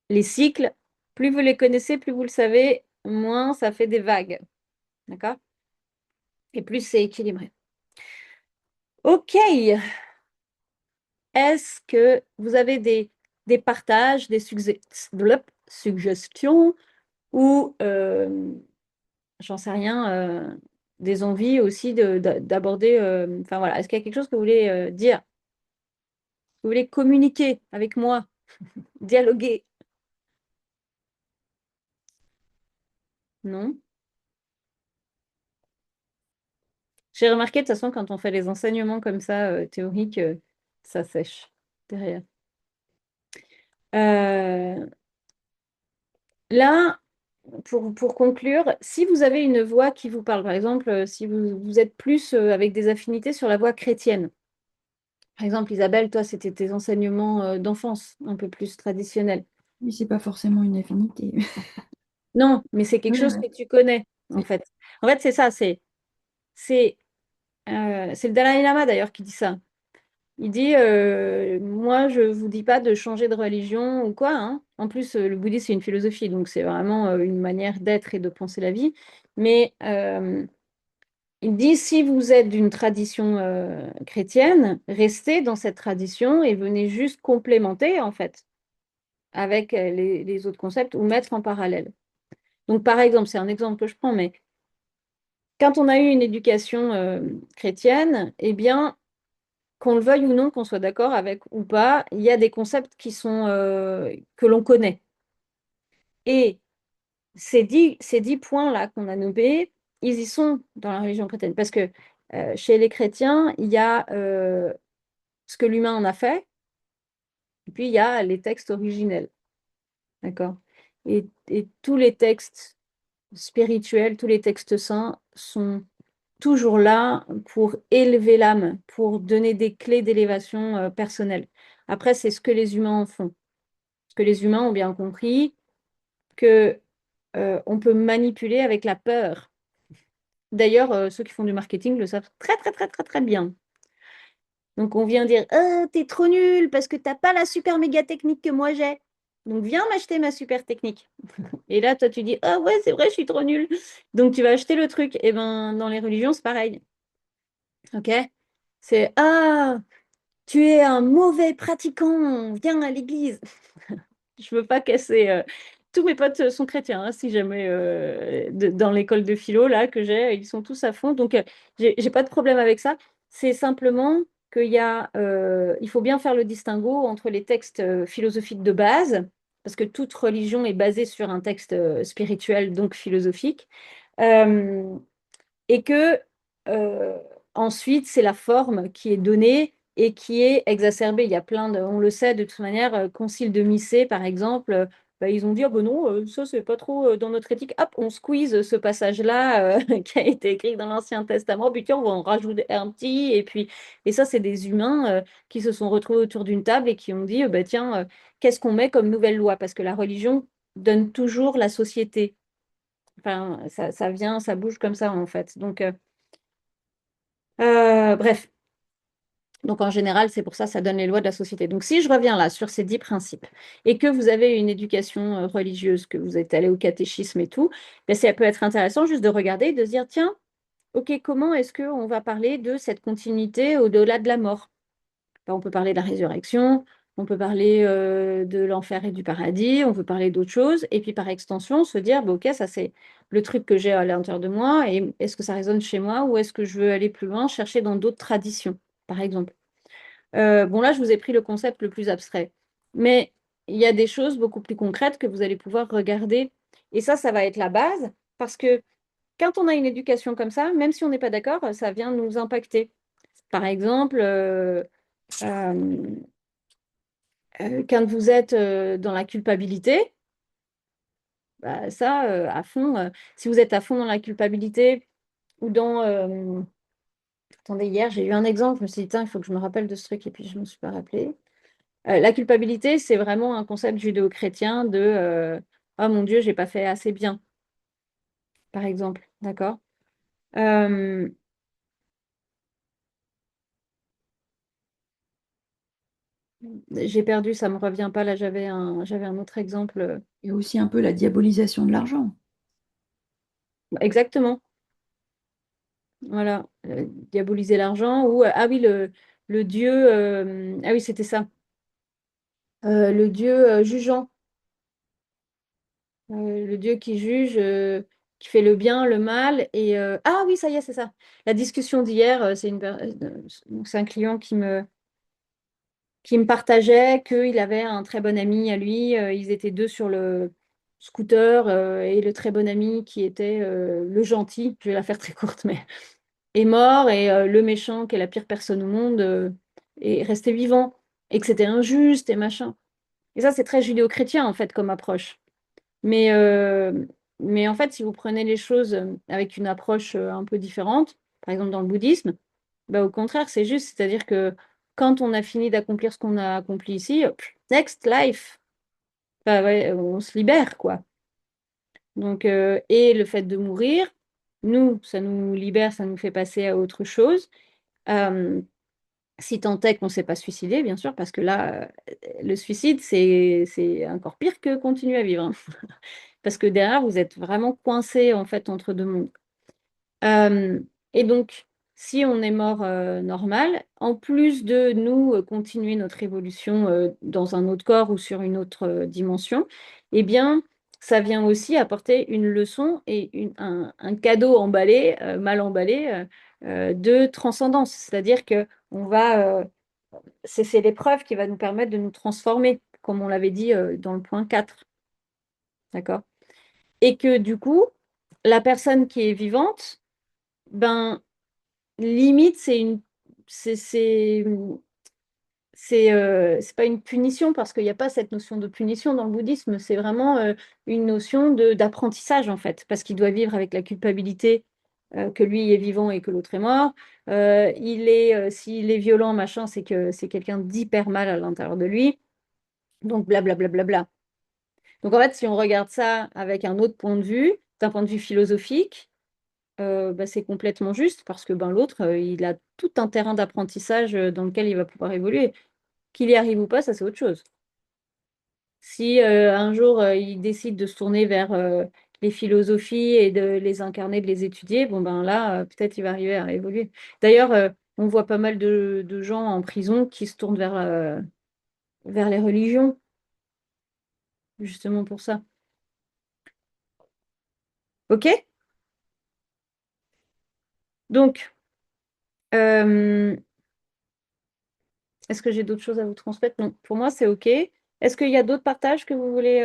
les cycles, plus vous les connaissez, plus vous le savez, moins ça fait des vagues. D'accord? Et plus c'est équilibré. OK. Est-ce que vous avez des partages, des suggestions ou j'en sais rien, des envies aussi d'aborder. Enfin voilà, est-ce qu'il y a quelque chose que vous voulez dire, que vous voulez communiquer avec moi, dialoguer? Non? J'ai remarqué de toute façon quand on fait les enseignements comme ça, théoriques, ça sèche derrière. Euh, Là, pour conclure, si vous avez une voix qui vous parle, par exemple, si vous êtes plus avec des affinités sur la voie chrétienne. Par exemple, Isabelle, toi, c'était tes enseignements d'enfance, un peu plus traditionnels. Oui, c'est pas forcément une affinité. Non, mais c'est quelque Ouais, chose ouais. que tu connais, en Oui. fait. En fait, c'est ça, c'est c'est le Dalai Lama d'ailleurs qui dit ça. Il dit, moi, je vous dis pas de changer de religion ou quoi, hein. En plus, le bouddhisme, c'est une philosophie, donc c'est vraiment une manière d'être et de penser la vie. Mais il dit, si vous êtes d'une tradition chrétienne, restez dans cette tradition et venez juste complémenter, en fait, avec les autres concepts ou mettre en parallèle. Donc, par exemple, c'est un exemple que je prends, mais quand on a eu une éducation chrétienne, eh bien, qu'on le veuille ou non, qu'on soit d'accord avec ou pas, il y a des concepts qui sont, que l'on connaît. Et ces dix points-là qu'on a nommés, ils y sont dans la religion chrétienne. Parce que chez les chrétiens, il y a ce que l'humain en a fait, et puis il y a les textes originels. D'accord? Et tous les textes spirituels, tous les textes saints sont toujours là pour élever l'âme, pour donner des clés d'élévation personnelle. Après, c'est ce que les humains en font. Parce que les humains ont bien compris que on peut manipuler avec la peur. D'ailleurs, ceux qui font du marketing le savent très, très, très, très, très bien. Donc, on vient dire, t'es trop nul parce que t'as pas la super méga technique que moi j'ai. Donc, viens m'acheter ma super technique. Et là, toi, tu dis, ah ouais, c'est vrai, je suis trop nul. Donc, tu vas acheter le truc. Et ben, dans les religions, c'est pareil. OK? C'est, ah, tu es un mauvais pratiquant, viens à l'église. Je veux pas casser. Tous mes potes sont chrétiens, hein, si jamais dans l'école de philo là que j'ai, ils sont tous à fond. Donc j'ai pas de problème avec ça. C'est simplement il faut bien faire le distinguo entre les textes philosophiques de base, parce que toute religion est basée sur un texte spirituel, donc philosophique, euh, et que euh, ensuite c'est la forme qui est donnée et qui est exacerbée. Il y a plein de, on le sait de toute manière, Concile de Nicée par exemple, bah, ils ont dit, ah ben non, ça c'est pas trop dans notre éthique. Hop, on squeeze ce passage-là qui a été écrit dans l'Ancien Testament, puis tiens, on va en rajouter un petit. Et ça, c'est des humains qui se sont retrouvés autour d'une table et qui ont dit, bah, tiens, qu'est-ce qu'on met comme nouvelle loi? Parce que la religion donne toujours la société. Enfin, ça vient, ça bouge comme ça en fait. Donc, bref. Donc en général, c'est pour ça que ça donne les lois de la société. Donc si je reviens là sur ces 10 principes et que vous avez une éducation religieuse, que vous êtes allé au catéchisme et tout, ben, ça peut être intéressant juste de regarder et de se dire, tiens, ok, comment est-ce qu'on va parler de cette continuité au-delà de la mort? Ben, on peut parler de la résurrection, on peut parler de l'enfer et du paradis, on peut parler d'autres choses, et puis par extension, se dire, ben, ok, ça c'est le truc que j'ai à l'intérieur de moi, et est-ce que ça résonne chez moi ou est-ce que je veux aller plus loin, chercher dans d'autres traditions, par exemple. Bon, là, je vous ai pris le concept le plus abstrait. Mais il y a des choses beaucoup plus concrètes que vous allez pouvoir regarder. Et ça va être la base, parce que quand on a une éducation comme ça, même si on n'est pas d'accord, ça vient nous impacter. Par exemple, euh, quand vous êtes dans la culpabilité, bah, ça, à fond, si vous êtes à fond dans la culpabilité ou dans... attendez, hier, j'ai eu un exemple, je me suis dit, tiens, il faut que je me rappelle de ce truc, et puis je ne me suis pas rappelé. La culpabilité, c'est vraiment un concept judéo-chrétien de oh mon Dieu, j'ai pas fait assez bien, par exemple. D'accord? Euh, j'ai perdu, ça me revient pas. Là, j'avais un autre exemple. Et aussi un peu la diabolisation de l'argent. Exactement. Voilà. Diaboliser l'argent ou ah oui, le Dieu. Ah oui, c'était ça. Le Dieu jugeant. Le Dieu qui juge, qui fait le bien, le mal. Et ah oui, ça y est, c'est ça. La discussion d'hier, donc c'est un client qui me partageait qu'il avait un très bon ami à lui. Ils étaient deux sur le scooter et le très bon ami qui était le gentil, je vais la faire très courte, mais est mort et le méchant, qui est la pire personne au monde, est resté vivant et que c'était injuste et machin. Et ça, c'est très judéo-chrétien en fait comme approche. Mais, euh, mais en fait, si vous prenez les choses avec une approche un peu différente, par exemple dans le bouddhisme, bah, au contraire, c'est juste, c'est-à-dire que quand on a fini d'accomplir ce qu'on a accompli ici, next life, bah ouais, on se libère, quoi. Donc, et le fait de mourir, nous, ça nous libère, ça nous fait passer à autre chose. Euh, si tant est qu'on ne s'est pas suicidé, bien sûr, parce que là, le suicide, c'est encore pire que continuer à vivre, hein. Parce que derrière, vous êtes vraiment coincé, en fait, entre deux mondes. Euh, et donc, si on est mort normal, en plus de nous continuer notre évolution dans un autre corps ou sur une autre dimension, eh bien, ça vient aussi apporter une leçon et un cadeau emballé, mal emballé, de transcendance. C'est-à-dire que on va, c'est l'épreuve qui va nous permettre de nous transformer, comme on l'avait dit dans le point 4. D'accord? Et que du coup, la personne qui est vivante, ben, limite, c'est pas une punition parce qu'il n'y a pas cette notion de punition dans le bouddhisme, c'est vraiment une notion d'apprentissage en fait, parce qu'il doit vivre avec la culpabilité que lui est vivant et que l'autre est mort. S'il est violent, machin, c'est que c'est quelqu'un d'hyper mal à l'intérieur de lui. Donc blablabla. Bla, bla, bla, bla. Donc en fait, si on regarde ça avec un autre point de vue, d'un point de vue philosophique, bah, c'est complètement juste parce que ben, l'autre, il a tout un terrain d'apprentissage dans lequel il va pouvoir évoluer. Qu'il y arrive ou pas, ça c'est autre chose. Si un jour il décide de se tourner vers les philosophies et de les incarner, de les étudier, bon ben là, peut-être il va arriver à évoluer. D'ailleurs, on voit pas mal de gens en prison qui se tournent vers les religions, justement pour ça. Ok? Donc, euh, est-ce que j'ai d'autres choses à vous transmettre? Non, pour moi, c'est OK. Est-ce qu'il y a d'autres partages que vous voulez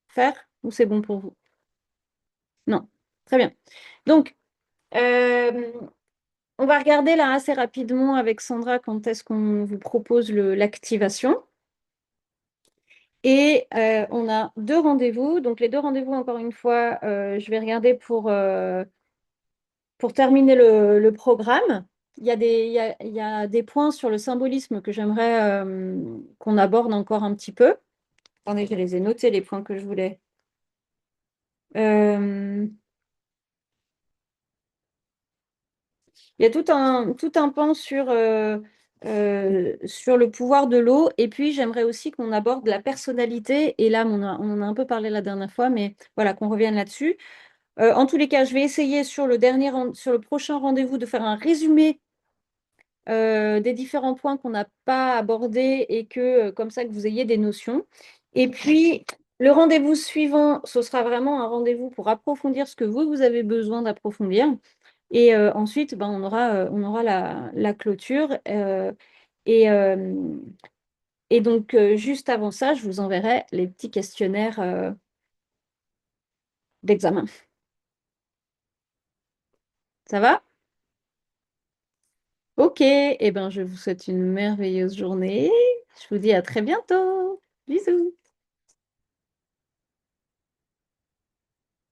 faire ou c'est bon pour vous? Non. Très bien. Donc, euh, on va regarder là assez rapidement avec Sandra quand est-ce qu'on vous propose l'activation. Et on a deux rendez-vous. Donc, les deux rendez-vous, encore une fois, je vais regarder pour terminer le programme. Il y a des points sur le symbolisme que j'aimerais qu'on aborde encore un petit peu. Attendez, je les ai notés, les points que je voulais. Euh, Il y a tout un pan sur le pouvoir de l'eau. Et puis, j'aimerais aussi qu'on aborde la personnalité. Et là, on en a un peu parlé la dernière fois, mais voilà, qu'on revienne là-dessus. En tous les cas, je vais essayer sur le prochain rendez-vous de faire un résumé des différents points qu'on n'a pas abordés et comme ça, que vous ayez des notions. Et puis, le rendez-vous suivant, ce sera vraiment un rendez-vous pour approfondir ce que vous avez besoin d'approfondir. Et ensuite, ben, on aura la clôture. Et, euh, et donc, juste avant ça, je vous enverrai les petits questionnaires d'examen. Ça va? Ok, eh ben, je vous souhaite une merveilleuse journée. Je vous dis à très bientôt. Bisous.